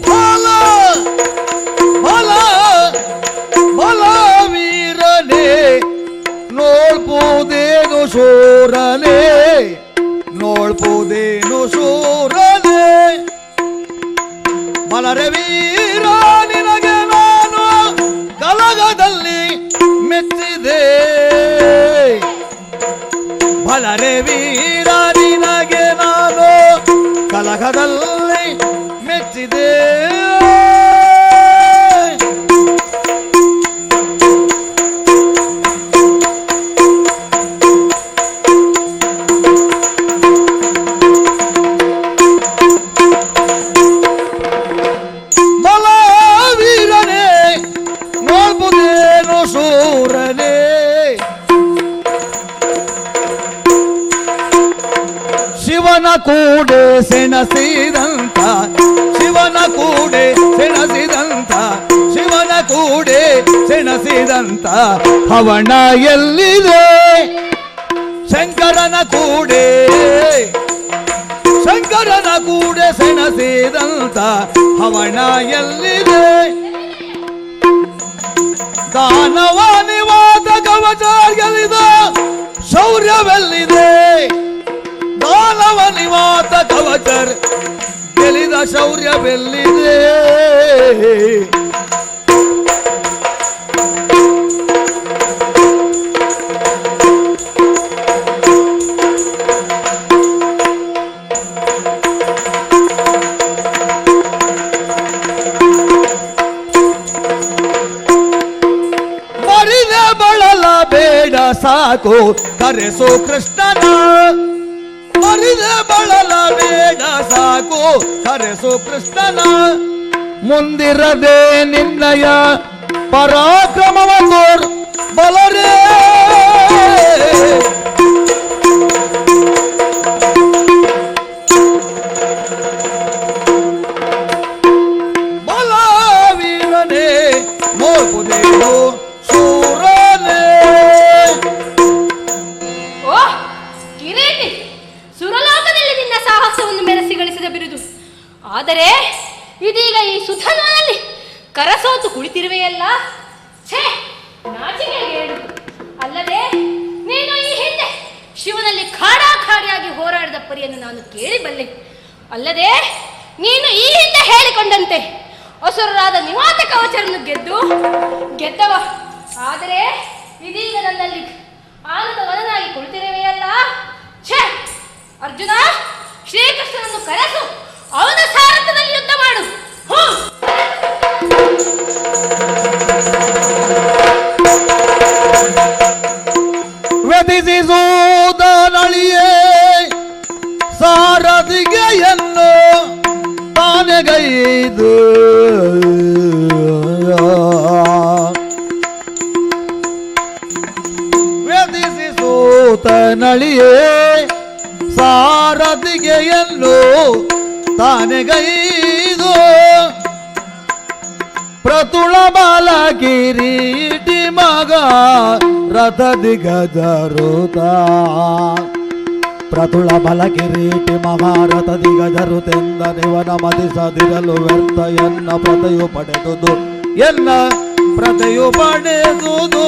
ಬಲ ಬಲ ಬಲ ವೀರನೇ ನೋಳ್ಬೋದೇನು ಶೂರನೇ ನೋಳ್ಬೋದೇನು ಶೂರನೇ ಬಲರೆ ವೀರ ನಿನಗೆ ನಾನು ಕಲಗದಲ್ಲಿ ಮೆಚ್ಚಿದೆ ಬಲರೆ ವೀರ ನಿನಗೆ ನಾನು ಕಲಗದಲ್ಲಿ ಮೆಚ್ಚಿದೆ ಶಿವನ ಕೂಡೆ ಸೆಣಸಿದಂತ ಶಿವನ ಕೂಡೆ ಸೆಣಸಿದಂತ ಶಿವನ ಕೂಡೆ ಸೆಣಸಿದಂತ ಹವಣ ಎಲ್ಲಿದೆ ಶಂಕರನ ಕೂಡೆ ಶಂಕರನ ಕೂಡೆ ಸೆಣಸಿದಂತ ಹವಣ ಎಲ್ಲಿದೆ ದಾನವ ನಿವಾದ ಕವಚ ಗೆಲ್ಲಿದ ಶೌರ್ಯವೆಲ್ಲಿದೆ ದಾನವ ನಿವಾತ ಕವಚರ್ ಗೆಲಿದ ಶೌರ್ಯವೆಲ್ಲಿದೆ ಮರಿದ ಬಳಲ ಬೇಡ ಸಾಕು ಕರೆಸು ಕೃಷ್ಣನ ಮರಿದ ಬಳಲ ಬೇಡ ಸಾಕು ಕರೆಸು ಕೃಷ್ಣನ ಮುಂದಿರದೆ ನಿನ್ನಯ ಪರಾಕ್ರಮವ ತೋರ್ ಬಲರೇ ಬಲವೀರನೇ ನೋಡ್ಬೋದೇನು ಶೂರನೇ ಸುರಲೋಕದಲ್ಲಿ ನಿನ್ನ ಸಾಹಸವನ್ನು ಮೆರೆಸಿ ಗಳಿಸಿದ ಬಿರುದು ಆದರೆ ಇದೀಗ ಈ ಸುಧನಲ್ಲಿ ಕರಸೋತು ಕುಳಿತಿರುವೆಯಲ್ಲ ಛೇ ನಾಚಿಕೆಗೇಡು ಅಲ್ಲದೆ ನೀನು ಈ ಹಿಂದೆ ಶಿವನಲ್ಲಿ ಖಾಡಾಖಾಡಿಯಾಗಿ ಹೋರಾಡಿದ ಪರಿಯನ್ನು ನಾನು ಕೇಳಿಬಲ್ಲೆ ಅಲ್ಲದೆ ನೀನು ಈ ಹಿಂದೆ ಹೇಳಿಕೊಂಡಂತೆ ಅಸುರರಾದ ನಿವಾತ ಕವಚರನ್ನು ಗೆದ್ದವ ಆದರೆ ಇದೀಗ ನನ್ನಲ್ಲಿ ಆನಂದ ವನನಾಗಿ ಕುಳಿತಿರುವೆಯಲ್ಲ ಛೇ ಅರ್ಜುನ ಶ್ರೀಕೃಷ್ಣನನ್ನು ಕರೆಸು ಅವನ ಸಾರಥ್ಯದಲ್ಲಿ ಯುದ್ಧ ಮಾಡು ವ್ಯತಿಸಿಸುವುದನಳಿಯೇ ಸಾರಥಿಗೆಯನ್ನು ತಾನೆಗೈದು ವ್ಯತಿಸಿಸುವುದನಳಿಯೇ ಸಾರಥಿಗೆಯನ್ನು ತಾನೆಗೈದು ಪ್ರತುಳ ಬಾಲ ಕಿರೀಟಿ ಮಗ ರಥದಿ ಗಜರುತ ಪ್ರತುಳ ಬಲ ಕಿರೀಟಿ ಮಗ ರಥದಿ ಗಜರುತೆಂದ ನಿವನ ಮದಿಸದಿರಲು ವ್ಯರ್ಥ ಎನ್ನ ಪ್ರತೆಯು ಪಡೆದುದು ಎನ್ನ ಪ್ರತೆಯು ಪಡೆದುದು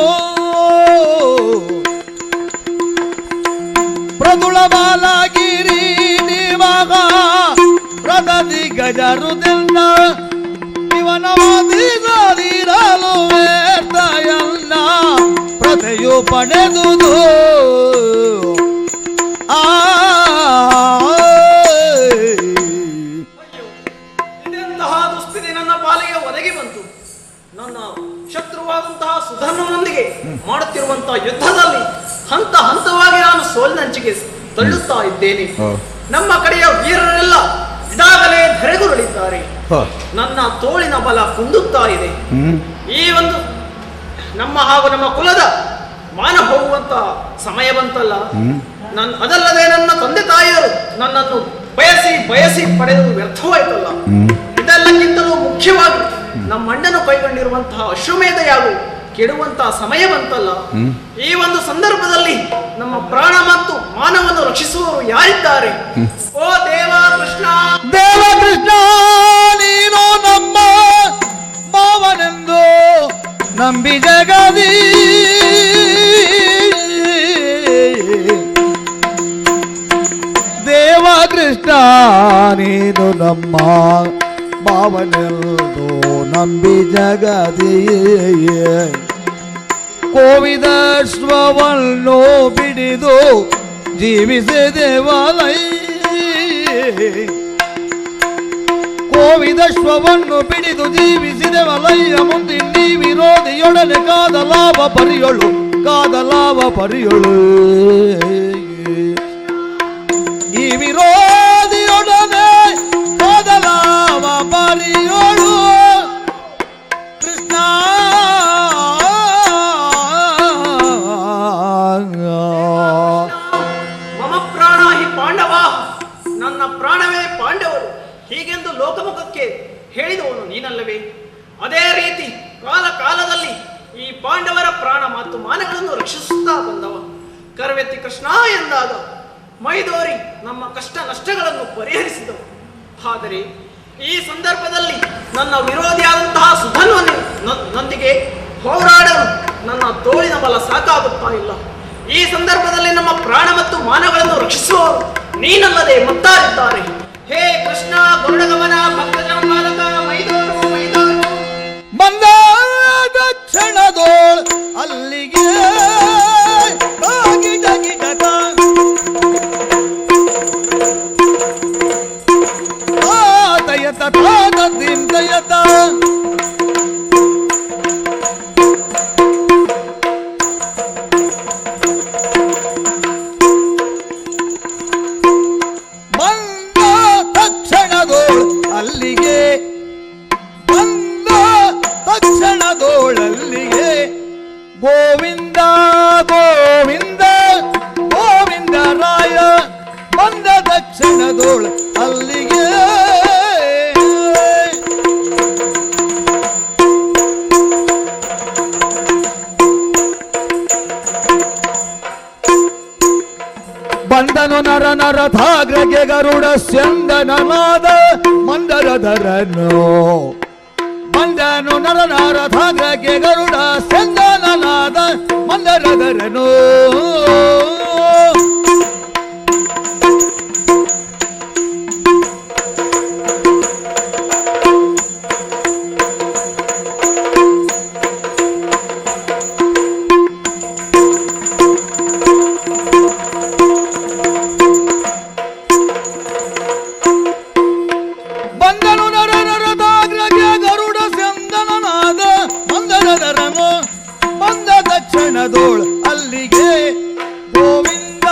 ಪ್ರತುಳ ಬಾಲ ಕಿರೀಟಿ ಮಗ ರಥದಿ ಗಜರುತೆಂದ ಇವನ ಮದಿಸದಿರಲು ವ್ಯರ್ಥ ಎನ್ನ ಪ್ರತೆಯು ಪಡೆದುದು ಇದೆಂತಹ ದುಸ್ಥಿತಿ ನನ್ನ ಪಾಲಿಗೆ ಒದಗಿ ಬಂತು ನನ್ನ ಶತ್ರುವಾದಂತಹ ಸುಧರ್ಮನೊಂದಿಗೆ ಮಾಡುತ್ತಿರುವಂತಹ ಯುದ್ಧದಲ್ಲಿ ಹಂತ ಹಂತವಾಗಿ ನಾನು ಸೋಲಿನಂಚಿಗೆ ತಳ್ಳುತ್ತಾ ಇದ್ದೇನೆ ನಮ್ಮ ಕಡೆಯ ವೀರರೆಲ್ಲ ಇದಾಗಲೇ ಧರೆಗುರುಳಿದ್ದಾರೆ ನನ್ನ ತೋಳಿನ ಬಲ ಕುಂದುತ್ತಾ ಇದೆ ಈ ಒಂದು ನಮ್ಮ ಹಾಗೂ ನಮ್ಮ ಕುಲದ ಮಾನ ಹೋಗುವಂತ ಸಮಯ ಬಂತಲ್ಲ ಅದಲ್ಲದೆ ನನ್ನ ತಂದೆ ತಾಯಿಯರು ನನ್ನನ್ನು ಬಯಸಿ ಬಯಸಿ ಪಡೆದು ವ್ಯರ್ಥವಾಯ್ತಲ್ಲ ಇದೆಲ್ಲಕ್ಕಿಂತಲೂ ಮುಖ್ಯವಾಗಿ ನಮ್ಮ ಅಣ್ಣನು ಕೈಗೊಂಡಿರುವಂತಹ ಅಶ್ವಮೇಧ ಯಾಗವು ಕೆಡುವಂತಹ ಸಮಯ ಬಂತಲ್ಲ. ಈ ಒಂದು ಸಂದರ್ಭದಲ್ಲಿ ನಮ್ಮ ಪ್ರಾಣ ಮತ್ತು ಮಾನವನ್ನು ರಕ್ಷಿಸುವವರು ಯಾರಿದ್ದಾರೆ? ಓ ದೇವ ಕೃಷ್ಣ, ದೇವ ಕೃಷ್ಣ, ನೀನು ನಮ್ಮ ಮಾವನೆಂದು ನಂಬಿ ಜಗದಿ ದೇವ ಕೃಷ್ಣ, ನೀನು ನಮ್ಮ ಮಾವನೆಂದು ನಂಬಿ ಜಗದಿ ಕೋವಿದಶ್ವವನ್ನು ಬಿಡಿದು ಜೀವಿಸಿದೆವಲೈ, ಕೋವಿದಶ್ವವನ್ನು ಬಿಡಿದು ಜೀವಿಸಿದೆವಲಯ್ಯ, ಮುಂದಿನ ವಿರೋಧಿಯೊಡನೆ ಕಾದ ಲಾಭ ಪರಿಯೊಳು, ಕಾದ ಲಾಭ ಪರಿಯೊಳು. ಈ ವಿರೋಧಿಯೊಡನೆ ಕಾದ ಲಾಭ ಪರಿಯೊಳು ಕೃಷ್ಣ. ಮಮ ಪ್ರಾಣ ಹಿ ಪಾಂಡವ, ನನ್ನ ಪ್ರಾಣವೇ ಪಾಂಡವರು ಹೀಗೆಂದು ಲೋಕಮುಖಕ್ಕೆ ಹೇಳಿದವನು ನೀನಲ್ಲವೇ? ಅದೇ ರೀತಿ ಕಾಲ ಕಾಲದಲ್ಲಿ ಈ ಪಾಂಡವರ ಪ್ರಾಣ ಮತ್ತು ಮಾನಗಳನ್ನು ರಕ್ಷಿಸುತ್ತಾ ಬಂದವ. ಕರವೆತ್ತಿ ಕೃಷ್ಣ ಎಂದಾಗ ಮೈದೋರಿ ನಮ್ಮ ಕಷ್ಟ ನಷ್ಟಗಳನ್ನು ಪರಿಹರಿಸಿದವು. ಆದರೆ ಈ ಸಂದರ್ಭದಲ್ಲಿ ನನ್ನ ವಿರೋಧಿಯಾದಂತಹ ಸುಧನ್ವನೊಂದಿಗೆ ಹೋರಾಡಲು ನನ್ನ ತೋಳಿನ ಬಲ ಸಾಕಾಗುತ್ತಾ ಇಲ್ಲ. ಈ ಸಂದರ್ಭದಲ್ಲಿ ನಮ್ಮ ಪ್ರಾಣ ಮತ್ತು ಮಾನಗಳನ್ನು ರಕ್ಷಿಸುವವರು ನೀನಲ್ಲದೆ ಮತ್ತಾರಿದ್ದಾರೆ? ಹೇ ಕೃಷ್ಣ, ಗರುಡಗಮನ, ಭಕ್ತಜನಪಾಲಕ, ಮೈದೋರು ಮೈದೋರು. ಬಂದ ಕ್ಷಣದೋಳ್ ಅಲ್ಲಿಗೆ ದಯತ ದಯತ ಬಂದ ತಕ್ಷಣದೋಳ್ ಅಲ್ಲಿಗೆ, ಬಂದ ತಕ್ಷಣದೋಳಲ್ಲಿಗೆ ಗೋವಿಂದ ಗೋವಿಂದ ಗೋವಿಂದ ರಾಯ, ಬಂದ ತಕ್ಷಣದೋಳ್ ಅಲ್ಲಿಗೆ. ಬಂದನು ನರ ನರಥಾಗ್ರಗೆ ಗರುಡ ಸ್ಯಂದನನಾದ ಮಂದರಧರನು, ಬಂದನು ನರ ನರಥಾಗ್ರಗೆ ಗರುಡ ಸ್ಯಂದನನಾದ ಮಂದರಧರನು. ಬಂದನು ನರ ನರದಾಗ್ರಗೆ ಗರುಡ ಸ್ಯಂದನನಾದ ಮಂದರಧರನು, ಬಂದ ತಕ್ಷಣದೋಳ್ ಅಲ್ಲಿಗೆ ಗೋವಿಂದ.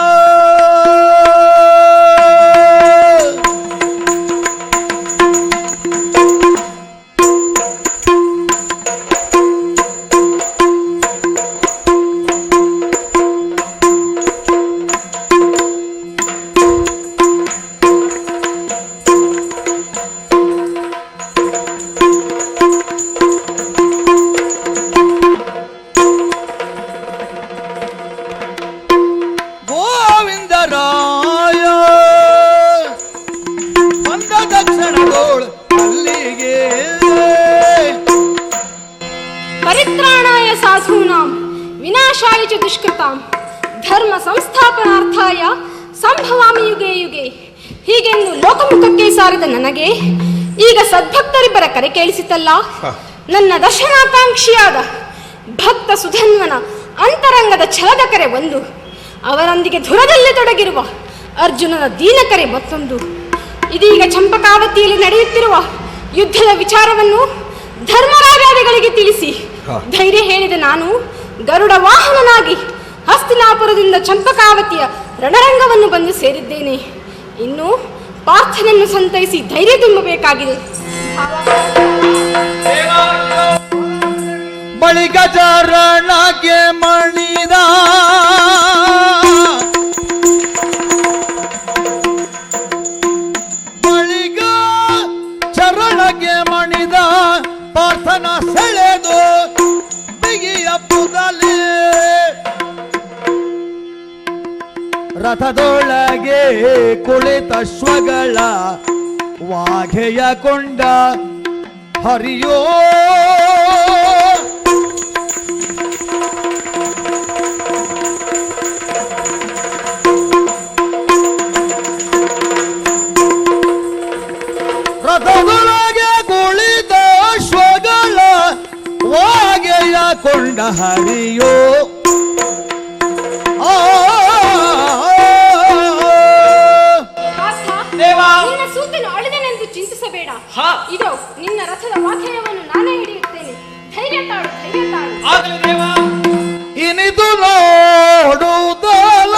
ಗೋವಿಂದರಾಯ ಬಂದ ತಕ್ಷಣದೋಳ್ ಅಲ್ಲಿಗೆ. ಪರಿತ್ರಾಣಾಯ ಸಾಧೂನಾಂ ವಿನಾಶಾಯ ಚ ದುಷ್ಕೃತಾಂ ಧರ್ಮ ಸಂಸ್ಥಾಪನಾರ್ಥಾಯ ಸಂಭವಾಮಿ ಯುಗೆ ಯುಗೆ. ಹೀಗೆಂದು ಲೋಕಮುಖಕ್ಕೆ ಸಾರಿದ ನನಗೆ ಈಗ ಸದ್ಭಕ್ತರಿಬ್ಬರ ಕರೆ ಕೇಳಿಸಿತಲ್ಲ. ನನ್ನ ದರ್ಶನಾಕಾಂಕ್ಷಿಯಾದ ಭಕ್ತ ಸುಧನ್ವನ ಅಂತರಂಗದ ಛಲದ ಕರೆ ಒಂದು, ಅವರೊಂದಿಗೆ ಧುರದಲ್ಲಿ ತೊಡಗಿರುವ ಅರ್ಜುನನ ದೀನಕರೆ ಮತ್ತೊಂದು. ಇದೀಗ ಚಂಪಕಾವತಿಯಲ್ಲಿ ನಡೆಯುತ್ತಿರುವ ಯುದ್ಧದ ವಿಚಾರವನ್ನು ಧರ್ಮರಾಜಾದಿಗಳಿಗೆ ತಿಳಿಸಿ ಧೈರ್ಯ ಹೇಳಿದ ನಾನು ಗರುಡ ವಾಹನನಾಗಿ ಹಸ್ತಿನಾಪುರದಿಂದ ಚಂಪಕಾವತಿಯ ರಣರಂಗವನ್ನು ಬಂದು ಸೇರಿದ್ದೇನೆ. ಇನ್ನು ಪಾರ್ಥನನ್ನು ಸಂತೈಸಿ ಧೈರ್ಯ ತುಂಬಬೇಕಾಗಿದೆ. ಬಳಿಕ ಚರಣಕ್ಕೆ ಮಣಿದ ಬಳಿಕ ಚರಣಕ್ಕೆ ಮಣಿದ ಪಾರ್ಥನ ಸೆಳೆದು ಬಿಗಿಯ ಪುದಲಿ ರಥದೊಳಗೆ ಕುಳಿತ ಶ್ವಗಳ ವಾಘೆಯ ಕೊಂಡ ಹರಿಯೋ ರಥದೊಳಗೆ ಕುಳಿತ ಶ್ವಗಳ ವಾಗೆಯ ಕೊಂಡ ಹರಿಯೋ ನಿನ್ನ ಸೂತನು ಅಳಿದನೆಂದು ಚಿಂತಿಸಬೇಡ. ಇದು ನಿನ್ನ ರಥದ ವಾಕ್ಯವನ್ನು ನಾನೇ ಹಿಡಿಯುತ್ತೇನೆ. ಧೈರ್ಯ ತಾಳು, ಧೈರ್ಯ ತಾಳು. ಇನಿದು ನೋಡುವುದಲ್ಲ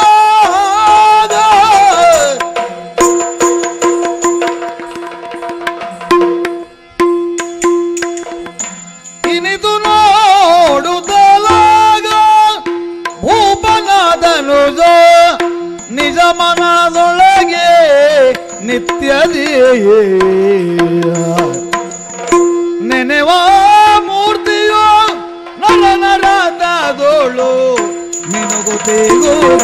ಇನಿದು ನೋಡುವುದಲಾಗ ಭೂಪನಾದನುಜ ನಿಜ ಮನದೊಳಗೆ ನಿತ್ಯದಿ ನೆನೆವ ಮೂರ್ತಿಯೋ ನರನರದೋಳು ನಿನಗುತ್ತಿಗೂಡ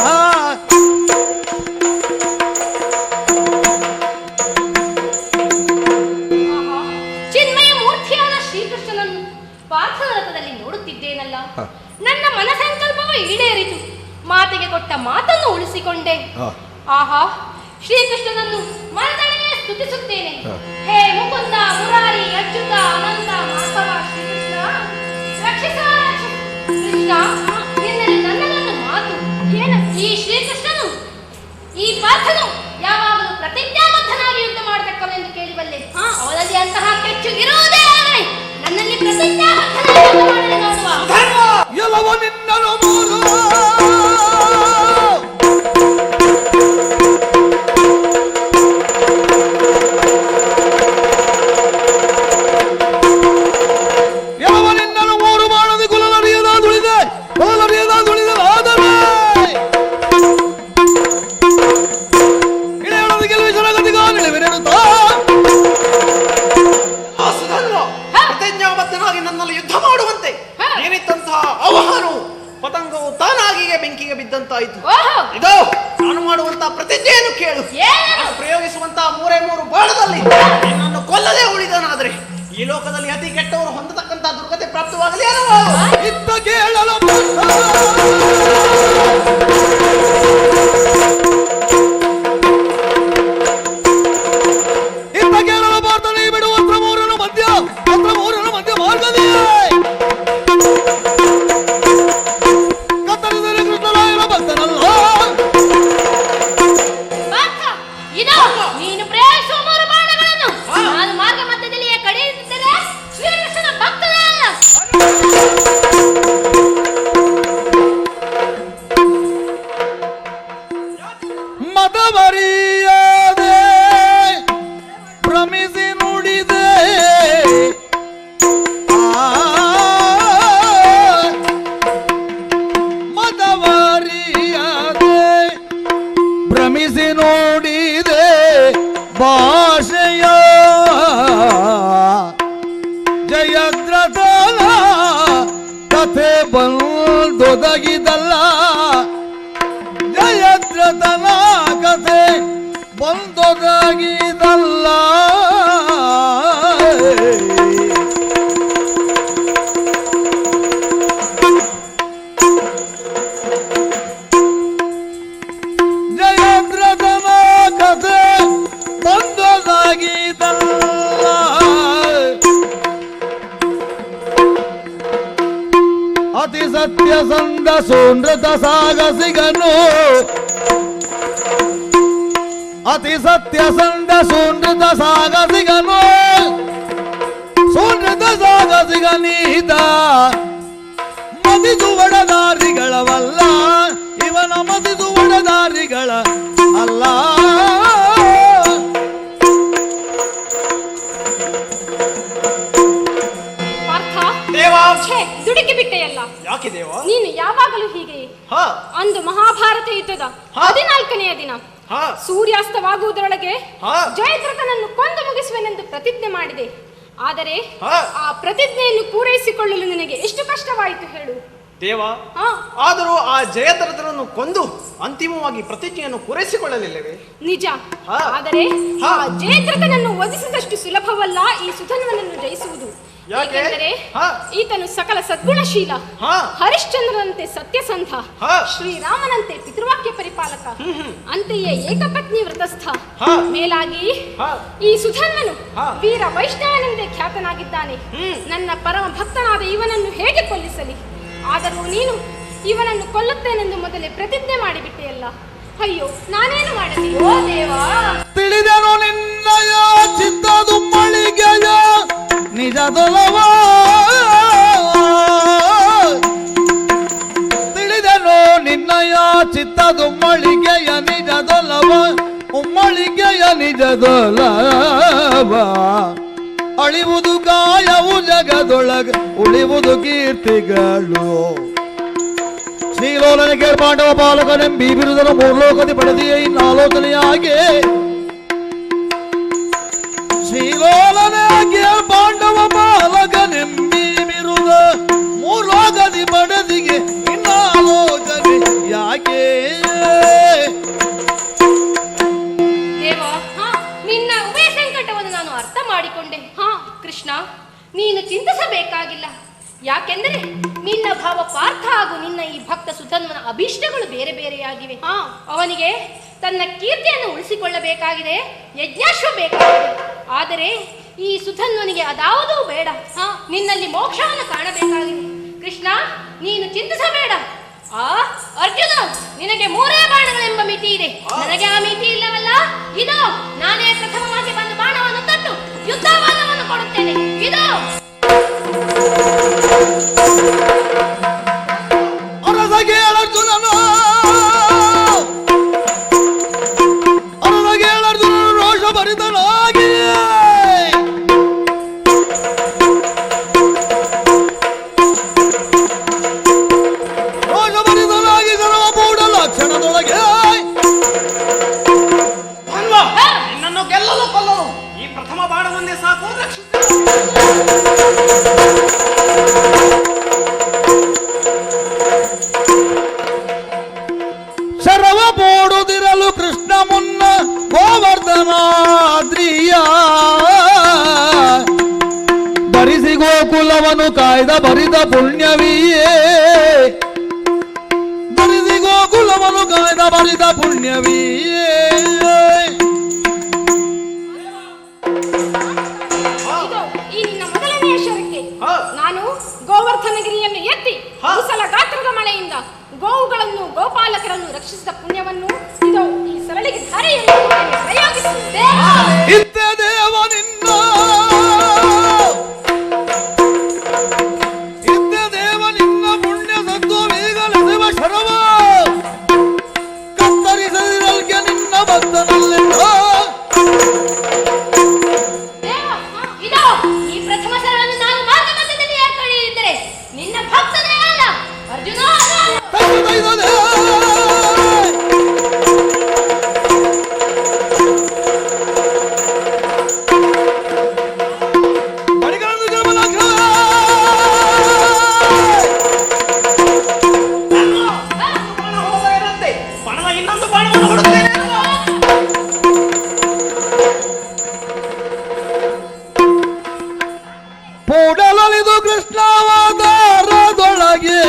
ಚಿನ್ಮಯ ಮೂರ್ತಿಯಾದ ಶ್ರೀಕೃಷ್ಣನನ್ನು ಪಾರ್ಥದ ರಥದಲ್ಲಿ ನೋಡುತ್ತಿದ್ದೇನಲ್ಲ. ನನ್ನ ಮನಸಂಕಲ್ಪವು ಈಡೇರಿತು. ಮಾತಿಗೆ ಕೊಟ್ಟ ಮಾತನ್ನು ಉಳಿಸಿಕೊಂಡೆ. ಆಹಾ, ಶ್ರೀಕೃಷ್ಣನನ್ನು ಮನದೊಳಗೆ ಸ್ತುತಿಸುತ್ತೇನೆ. ಹೇ ಮುಕುಂದ, ಮುರಾರಿ, ಅಚ್ಯುತ, ಅನಂತ, ಮಾಧವ, ಶ್ರೀಕೃಷ್ಣ ರಕ್ಷಿಸ ಕೃಷ್ಣ. ನಿನ್ನಲ್ಲಿ ನನ್ನದೊಂದು ಮಾತು. ಏನು? ಈ ಶ್ರೀಕೃಷ್ಣನು, ಈ ಪಾರ್ಥನು ಯಾವಾಗಲೂ ಪ್ರತಿಜ್ಞಾಬದ್ಧನಾಗಿ ಯುದ್ಧ ಮಾಡತಕ್ಕವೆಂದು ಕೇಳಿಬಲ್ಲೆ. ಅವರಲ್ಲಿ ಅಂತಹ ಕೆಚ್ಚು ಇರುವುದೇ ಆದರೆ ನನ್ನಲ್ಲಿ ಪ್ರತಿಜ್ಞಾಬದ್ಧನಾಗಿ ಯುದ್ಧ ಮಾಡಲು ನೋಡುವ. ಎಲ್ಲವ ನಿನ್ನನು ಮೂರು ಮಾಡದೆ ಕುಲನರಿಯದ ದುಳಿದೆ ಆದರೆ ಇಳೆಯೊಳಗೆ ಗೆಲುವಿ ಜಗತ್ತಿಗ ನಿಲುವಿನೆನುತ್ತಾ ಪ್ರತಿಜ್ಞಾಬದ್ಧನಾಗಿ ನನ್ನಲ್ಲಿ ಯುದ್ಧ ಮಾಡುವಂತೆ ಏನಿತ್ತಂತಹ ಆಹ್ವಾನವು ಪತಂಗವು ತಾನಾಗಿಯೇ ಬೆಂಕಿಗೆ ಬಿದ್ದಂತಾಯಿತು. ಇದು ನಾನು ಮಾಡುವಂತಹ ಪ್ರತಿಜ್ಞೆಯನ್ನು ಕೇಳು. ನಾನು ಪ್ರಯೋಗಿಸುವಂತಹ 3 ಬಾಣದಲ್ಲಿ ನನ್ನನ್ನು ಕೊಲ್ಲದೆ ಉಳಿದನಾದ್ರೆ ಈ ಲೋಕದಲ್ಲಿ ಅತಿ ಕೆಟ್ಟವರು ಹೊಂದತಕ್ಕಂತಹ ದುರ್ಗತಿ ಪ್ರಾಪ್ತವಾಗಲಿ ಏನೋ ಇತ್ತ ಕೇಳಲು ಇತ್ತ ಕೇಳಲು ಬಾರ್ತನೆ ಬಿಡುವ ಮೂರನ ಮಧ್ಯ ಮಾರ್ಗದಿಯೇ ಕತ್ತರಿದರೆ ಕೃಷ್ಣರಾಯನ ಭಕ್ತನಲ್ಲ. ನೀನು ಪ್ರಯೋಗಿಸುವ 3 ಬಾಣಗಳನ್ನು ನಾನು ಮಾರ್ಗ ಮಧ್ಯದಲ್ಲಿಯೇ ಕಡಿಯುತ್ತಿದ್ದರೆ ಶ್ರೀಕೃಷ್ಣನ ಭಕ್ತನೇ ಅಲ್ಲ. ಮದವರಿಯದೆ ಭ್ರಮಿಸಿ ನುಡಿದೆ ಮದವರಿಯದೆ ಭ್ರಮಿಸಿ ನೋಡಿದೆ ಭಾಷೆಯ ಜಯದ್ರಥನ ಕಥೆ ಬಂದೊದಗಿದಲ್ಲ. ಜಯದ್ರಥನ ಕಥೆ ಬಂದೊದಗಿದಲ್ಲ. ಜಯದ್ರಥನ ಕಥೆ ಬಂದೊದಗಿದಲ್ಲ. ಅತಿ ಸತ್ಯಸಂಧ ಸೋನೃತ ಸಾಗಸಿಗನು ಅತಿ ಸತ್ಯಸಂಧ ಸೋನೃತ ಸಾಗಸಿಗನು ಸೋನೃತ ಸಾಗಸಿಗನೀತ ಮದಿದು ಒಡದಾರಿಗಳವಲ್ಲ. ಇವನ ಮದಿದು ಒಡದಾರಿಗಳ ಅಲ್ಲ. ದುಡುಕಿ ಬಿಟ್ಟೆಯಲ್ಲ. ಯಾಕೆ ದೇವ? ನೀನು ಯಾವಾಗಲೂ ಹೀಗೆ. ಅಂದು ಮಹಾಭಾರತ ಯುದ್ಧದ 14ನೆಯ ದಿನ ಸೂರ್ಯಾಸ್ತವಾಗುವುದರೊಳಗೆ ಜಯದ್ರಥನನ್ನು ಕೊಂದು ಮುಗಿಸುವೆನೆಂದು ಪ್ರತಿಜ್ಞೆ ಮಾಡಿದೆ. ಆದರೆ ಹಾ. ಆ ಪ್ರತಿಜ್ಞೆಯನ್ನು ಪೂರೈಸಿಕೊಳ್ಳಲು ನಿನಗೆ ಎಷ್ಟು ಕಷ್ಟವಾಯಿತು ಹೇಳು. ದೇವ, ಹಾ. ಆದರೂ ಆ ಜಯದ್ರಥನನ್ನು ಕೊಂದು ಅಂತಿಮವಾಗಿ ಪ್ರತಿಜ್ಞೆಯನ್ನು ಪೂರೈಸಿಕೊಳ್ಳಲಿಲ್ಲವೇ? ನಿಜ. ಹಾ. ಆದರೆ ಹಾ. ಆ ಜಯದ್ರಥನನ್ನು ವಧಿಸಿದಷ್ಟು ಸುಲಭವಲ್ಲ ಈ ಸುಧನ್ವನನ್ನು ಜಯಿಸುವುದು. ಯಾಕೆ? ಏಕೆಂದರೆ ಹಾ. ಈತನು ಸಕಲ ಸದ್ಗುಣಶೀಲ, ಹಾ. ಹರಿಶ್ಚಂದ್ರನಂತೆ ಸತ್ಯಸಂಧ, ಹಾ. ಶ್ರೀರಾಮನಂತೆ ಪಿತೃವಾಕ್ಯ ಪರಿಪಾಲಕ, ಅಂತೆಯೇ ಏಕಪತ್ನಿ ವ್ರತಸ್ಥ, ಹಾ. ಮೇಲಾಗಿ ಹಾ. ಈ ಸುಧನ್ವನು ಹಾ. ವೀರ ವೈಷ್ಣವನೆಂದೇ ಖ್ಯಾತನಾಗಿದ್ದಾನೆ. ನನ್ನ ಪರಮ ಭಕ್ತನಾದ ಇವನನ್ನು ಹೇಗೆ ಕೊಲ್ಲಿಸಲಿ? ಆದರೂ ನೀನು ಇವನನ್ನು ಕೊಲ್ಲುತ್ತೇನೆಂದು ಮೊದಲೇ ಪ್ರತಿಜ್ಞೆ ಮಾಡಿಬಿಟ್ಟೆಯಲ್ಲ. ಅಯ್ಯೋ, ನಾನೇನು ಮಾಡಲಿ? ಓ ದೇವಾ, ತಿಳಿದನು ನಿನ್ನಯ ಚಿತ್ತದು ಮಳಿಗೆಯ ನಿಜದೊಲವ, ತಿಳಿದನು ನಿನ್ನಯ ಚಿತ್ತದು ಮಳಿಗೆಯ ನಿಜದೊಲವ, ಮಳಿಗೆಯ ನಿಜದೊಲವ. ಅಳಿವುದು ಗಾಯವು ಜಗದೊಳಗ, ಉಳಿವುದು ಕೀರ್ತಿಗಳು. ಶ್ರೀಲೋಲನಿಗೆ ಪಾಂಡವ ಪಾಲಕನೆಂಬಿ ಬಿರುದನ ಮೂರ್ಲೋಕದಿ ಪಡೆದಿಯ ಇನ್ನಾಲೋಚನೆಯಾಗಿ ಶ್ರೀಲೋಲನಿಗೆ ಪಾಂಡವ ಪಾಲಕನೆಂಬಿ ಬಿರುದ ಮೂರ್ಲೋಕದಿ ಪಡೆದಿಗೆ ಇನ್ನಾಲೋಚನೆ ಯಾಕೆ? ದೇವ, ನಿನ್ನ ಉಭಯ ಸಂಕಟವನ್ನು ನಾನು ಅರ್ಥ ಮಾಡಿಕೊಂಡೆ. ಕೃಷ್ಣ, ನೀನು ಚಿಂತಿಸಬೇಕಾಗಿಲ್ಲ. ಯಾಕೆಂದರೆ ನಿನ್ನ ಭಾವ ಪಾರ್ಥ ಹಾಗೂ ನಿನ್ನ ಈ ಭಕ್ತ ಸುಧನ್ವನ ಅಭೀಷ್ಟಗಳು ಬೇರೆ ಬೇರೆಯಾಗಿವೆ. ಅವನಿಗೆ ತನ್ನ ಕೀರ್ತಿಯನ್ನು ಉಳಿಸಿಕೊಳ್ಳಬೇಕಾಗಿದೆ, ಯಜ್ಞಾಶ್ವ ಬೇಕಾಗಿದೆ. ಆದರೆ ಈ ಸುಧನ್ವನಿಗೆ ಅದಾವುದೂ ಬೇಡ. ನಿನ್ನಲ್ಲಿ ಮೋಕ್ಷವನ್ನು ಕಾಣಬೇಕಾಗಿದೆ. ಕೃಷ್ಣ, ನೀನು ಚಿಂತಿಸಬೇಡ. ಅರ್ಜುನ, ನಿನಗೆ 3 ಬಾಣಗಳೆಂಬ ಮಿತಿ ಇದೆ, ನನಗೆ ಆ ಮಿತಿ ಇಲ್ಲವಲ್ಲ. ಇದು ನಾನೇ ಪ್ರಥಮವಾಗಿ ಬಂದು ಬಾಣವನ್ನು ತೊಟ್ಟು ಯುದ್ಧವನ್ನು ಕೊಡುತ್ತೇನೆ. ಇದು ಅರಸಗೆ ಅರ್ಜುನನು, ಅರಸಗೆ ಅರ್ಜುನನು ರೋಷ ಭರಿತನಾಗಿ ಸರ್ವಪೂರ್ಣ ಲಕ್ಷಣದೊಳಗೆ ನಿನ್ನನ್ನು ಗೆಲ್ಲಲು ಕೊಲ್ಲಲು ಈ ಪ್ರಥಮ ಬಾಣವನ್ನೇ ಸಾಕು. ಶರವ ಬೋಡುದಿರಲು ಕೃಷ್ಣ ಮುನ್ನ ಗೋವರ್ಧನಾದ್ರಿಯ ಧರಿಸಿ ಗೋಕುಲವನು ಕಾಯ್ದ ಬರಿದ ಪುಣ್ಯವಿಯೇ, ಧರಿಸಿ ಗೋಕುಲವನು ಕಾಯ್ದ ಬರಿದ ಪುಣ್ಯವಿಯೇ. ಇದು ಈ ನಿನ್ನ ಮೊದಲನೆಯ ಶರಕ್ಕೆ. ನಾನು ಗೋವರ್ಧನಗಿರಿಯನ್ನು ಎತ್ತಿ ಕುಸಲ ಗಾತ್ರದ ಮಳೆಯಿಂದ ಗೋವುಗಳನ್ನು ಗೋಪಾಲಕರನ್ನು ರಕ್ಷಿಸಿದ ಪುಣ್ಯವನ್ನು ಇದು ಈ ಸರಳಿಗೆ ಧಾರೆಯನ್ನು ಪ್ರಯೋಗಿಸುತ್ತೇನೆ. ಇತ್ತ ದೇವ ನಿನ್ನ, ಇತ್ತ ದೇವ ನಿನ್ನ ಪುಣ್ಯ ಸತ್ವವೀಗಲೆಸೆವ ಶರವ ಕತ್ತರಿಸದಿರಲ್ಗೆ ನಿನ್ನ ಭಕ್ತನಲ್ಲಿಂದ. ಇದು ಈ ಪ್ರಥಮ ಸರಳನ್ನು ನಾನು ಮಾರ್ಗಮಧ್ಯದಲ್ಲಿ ಏರ್ಪಡಿಸಿದ್ದರೆ ನಿನ್ನ ಭಕ್ತನೇ ಅಲ್ಲ ಅರ್ಜುನ. ಇನ್ನೊಂದು ಬಾಣವನ್ನು ಹೊಡುತ್ತೇನೆ. ಕೂಡಲಲಿದು ಕೃಷ್ಣಾವತಾರದೊಳಗೆ,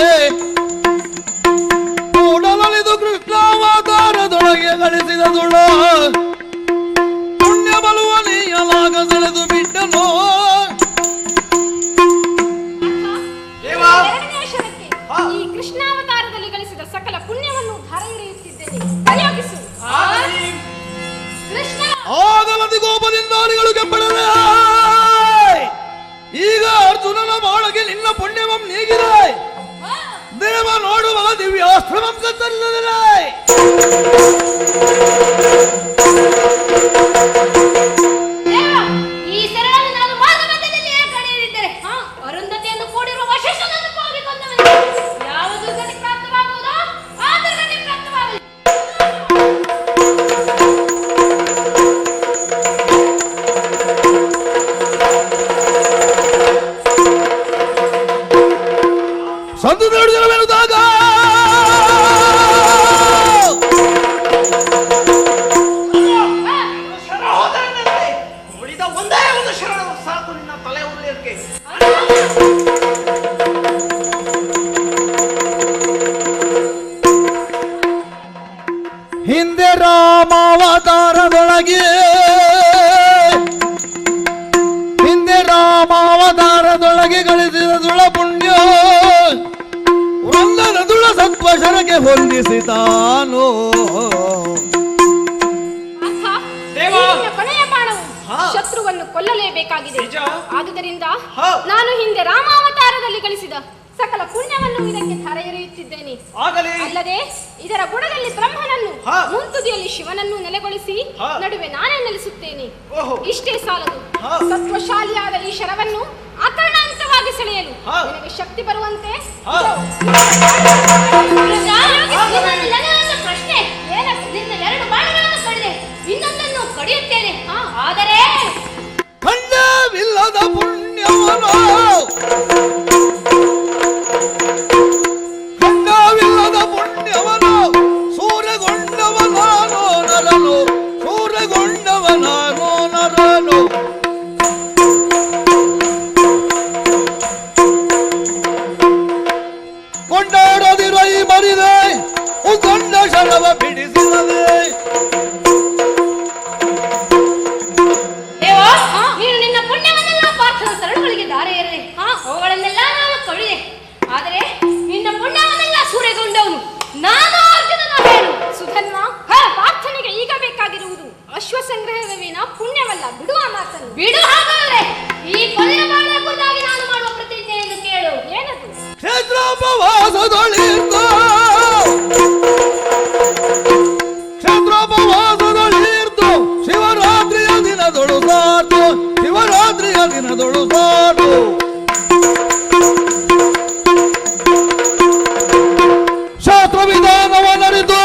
ಕೂಡಲಲಿದು ಕೃಷ್ಣಾವತಾರದೊಳಗೆ ಗಳಿಸಿದ ದುಳ ಪುಣ್ಯ ಬಲುವ ನೀಯಲಾಗ ಸೆಳೆದು ಬಿಟ್ಟನು. ಎರಡನೆಯ ಶರಕ್ಕೆ ಈ ಕೃಷ್ಣಾವತಾರದಲ್ಲಿ ಗಳಿಸಿದ ಸಕಲ ಪುಣ್ಯವನ್ನು ಧಾರೆ ಎರೆಯುತ್ತಿದ್ದೇನೆ. ಪ್ರಯೋಗಿಸು ಕೃಷ್ಣ. ಆಗಲದಿ ಗೋಪದಿಂದ ಕೆಂಪಡದೆ ಈಗ ಅರ್ಜುನನ ಬಾಳಗೆ ನಿನ್ನ ಪುಣ್ಯವಂ ನೀಗಿದೆ. ದೇವ ನೋಡುವ ದಿವ್ಯಾಸ್ತ್ರವಂ ಕತ್ತರಿಸಲಿದೆ. ಈ ಸರಳನ್ನು ನಾನು ಮಾರ್ಗಮಧ್ಯದಲ್ಲಿ ಏರ್ಪಡಿಸಿದ್ದರೆ ಅರುಂಧತಿಯನ್ನು ಕೂಡಿರುವ ವಶಿಷ್ಠನನ್ನು ಹೋಗಿ ಕೊಂದವನು. ಯಾವ ದುರ್ಗತಿ ಪ್ರಾಪ್ತವಾಗುವುದೋ ಆ ದುರ್ಗತಿ ಪ್ರಾಪ್ತವಾಗಲಿ. ಸಂದು ನಡೆದಿರಬೇಕುದಾಗ ಶರ ಹೋದನೆಂದ್ರೆ ಉಳಿದ ಒಂದೇ ಒಂದು ಶರಣ ಸಾಕು ನಿನ್ನ ತಲೆ ಉರುಳಿಯಕ್ಕೆ. ಹಿಂದೆ ರಾಮಾವತಾರದೊಳಗೆ ಗಳಿಸಿದ ದುಳ ಪುಣ್ಯ ವೃಂದದ ದುಳ ಸತ್ವ ಶರಕ್ಕೆ ಹೊಂದಿಸಿತಾನು. ಕೊನೆಯ ಬಾಣವು ಶತ್ರುವನ್ನು ಕೊಲ್ಲಲೇಬೇಕಾಗಿದೆ. ಆದುದರಿಂದ ನಾನು ಹಿಂದೆ ರಾಮಾವತಾರದಲ್ಲಿ ಗಳಿಸಿದ ಸಕಲ ಪುಣ್ಯವನ್ನು ಇದಕ್ಕೆ ಧಾರೆ ಎರೆಯುತ್ತಿದ್ದೇನೆ. ಅಲ್ಲದೆ ಇದರ ಬುಡದಲ್ಲಿ ಬ್ರಹ್ಮನನ್ನು ಮುಂತುದಿಯಲ್ಲಿ ಶಿವನನ್ನು ನೆಲೆಗೊಳಿಸಿ ನಡುವೆ ನಾನೇ ನೆಲೆಸುತ್ತೇನೆ. ಇಷ್ಟೇ ಸಾಲದು, ಸತ್ವಶಾಲಿಯಾದ ಈ ಶರವನ್ನು ಅಕರ್ಣಾಂತವಾಗಿ ಸೆಳೆಯಲು ನಿನಗೆ ಶಕ್ತಿ ಬರುವಂತೆ ಪ್ರಶ್ನೆ ನಿನ್ನ 2 ಬಾಣಗಳನ್ನು ಕಡಿದೆ, ಇನ್ನೊಂದನ್ನು ಕಡಿಯುತ್ತೇನೆ. ಆದರೆ ಖಂಡವಿಲ್ಲದ ಪುಣ್ಯವನು ಸೂರ್ಯಗೊಂಡವನಾನೋ ನರನು ಸೂರ್ಯಗೊಂಡವನಾನೋ ನರನು ಕೊಂಡಾಡದಿರೋ ಈ ಮರಿದೆ ಉಗೊಂಡ ಶರವ ಬಿಡಿಸಿರದೆ. ನೀನು ನಿನ್ನ ಪುಣ್ಯವನ್ನೆಲ್ಲ ಪಾರ್ಥನ ಸರಳುಗಳಿಗೆ ದಾರೆ ಎರೆದೆ, ಅವುಗಳನ್ನೆಲ್ಲ ನಾನು ಕಡಿದೆ. ಆದರೆ ನಿನ್ನ ಪುಣ್ಯವನ್ನೆಲ್ಲ ಸೂರೆಗೊಂಡವನು ನಾನು ಅರ್ಜುನನ ಹೇಳು ಸುಧನ್ವ. ಪಾರ್ಥನಿಗೆ ಈಗ ಬೇಕಾಗಿರುವುದು ಅಶ್ವ ಸಂಗ್ರಹದ ವಿನ ಪುಣ್ಯವಲ್ಲ. ಬಿಡುವ ಮಾತನ್ನು ಬಿಡು. ಹಾಗಾದ್ರೆ ಈ ಕೊನೆಯ ಬಾಳಿನ ಕುರಿತಾಗಿ ನಾನು ಮಾಡುವ ಪ್ರತಿಜ್ಞೆ ಎಂದು ಕೇಳು. ಏನದು? ಕ್ಷೇತ್ರೋಪವಾಸದೊಳಿರ್ದು ಶಿವರಾತ್ರಿಯ ದಿನದೊಳು ಸಾರ್ದು ಶಿವರಾತ್ರಿಯ ದಿನದೊಳು ಸಾರ್ದು ಶಾಸ್ತ್ರ ವಿಧಾನವನ್ನರಿತು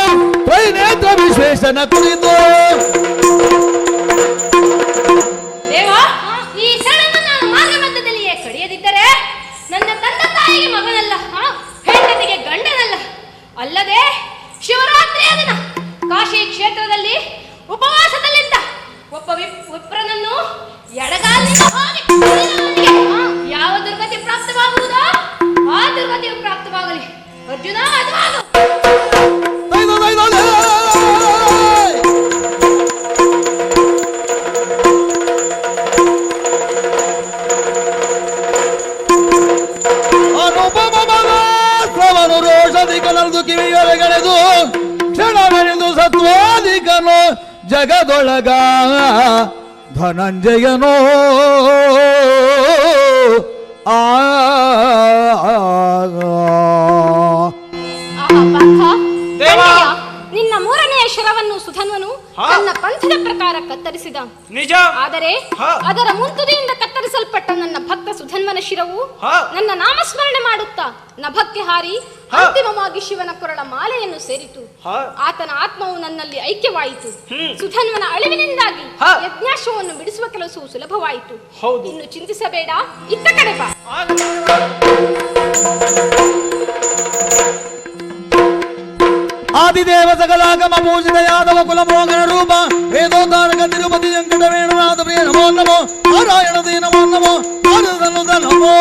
ತ್ರೈನೇತ್ರ ವಿಶೇಷನ ಕುರಿತು. ದೇವಾ, ಈ ಸೆಳೆಯನ್ನು ನಾನು ಮಾರ್ಗಮಧ್ಯದಲ್ಲಿಯೇ ಕಡಿಯದಿದ್ದರೆ ನನ್ನ ತಂದೆ ತಾಯಿಗೆ ಮಗನಲ್ಲ, ಹೆಂಡತಿಗೆ ಗಂಡನಲ್ಲ. ಅಲ್ಲದೆ ಶಿವರಾತ್ರಿಯ ದಿನ ಕಾಶಿ ಕ್ಷೇತ್ರದಲ್ಲಿ ಉಪವಾಸದಲ್ಲಿದ್ದ ಒಬ್ಬ ವಿಪ್ರನನ್ನು ಎಡಗಾಲಿನ ಹಾಗೆ ಯಾವ ದುರ್ಗತಿ ಪ್ರಾಪ್ತವಾಗುವುದೋ ಆ ದುರ್ಗತಿಯು ಪ್ರಾಪ್ತವಾಗಲಿ. ಅರ್ಜುನ, ಅದುವಾಗು. ರೋಷಧಿಕನದು ಕಿವಿಯೊಳಗಳೆದು ಕ್ಷಣವೆಳೆದು ಸತ್ವಾಧಿಕನು ಜಗದೊಳಗ ಧನಂಜಯನೋ ನಿನ್ನ 3ನೆಯ ಶರವನ್ನು ಸುಧನ್ವನು ನನ್ನ ಪಂಥದ ಪ್ರಕಾರ ಕತ್ತರಿಸಿದ. ನಿಜ. ಆದರೆ ಅದರ ಮುಂತುದಿಯಿಂದ ಕತ್ತರಿಸಲ್ಪಟ್ಟ ನನ್ನ ಭಕ್ತ ಸುಧನ್ವನ ಶಿರವು ನನ್ನ ನಾಮಸ್ಮರಣೆ ಮಾಡುತ್ತಾ ನಭಕ್ಕೆ ಹಾರಿ ಅಂತಿಮವಾಗಿ ಶಿವನ ಕೊರಳ ಮಾಲೆಯನ್ನು ಸೇರಿತು. ಆತನ ಆತ್ಮವು ನನ್ನಲ್ಲಿ ಐಕ್ಯವಾಯಿತು. ಸುಧನ್ವನ ಅಳಿವಿನಿಂದಾಗಿ ಯಜ್ಞಾಶ್ವವನ್ನು ಬಿಡಿಸುವ ಕೆಲಸವು ಸುಲಭವಾಯಿತು. ಇನ್ನು ಚಿಂತಿಸಬೇಡ, ಇತ್ತ ಕಡೆ ಬಾ. ಆದಿದೇವ ಸಕಲಾಗಮ ಪೂಜಿತ ಯಾದವ ಕುಲ ಮೋಹನ ರೂಪ ವೇದೋದ್ಧಾರಕ ತಿರುಪತಿ ವೆಂಕಟ ವೇಣುನಾಥ ಪ್ರಿಯ ನಮೋ ನಮೋ ನಾರಾಯಣ ದೇ ನಮೋ ನಮೋ ನಮೋ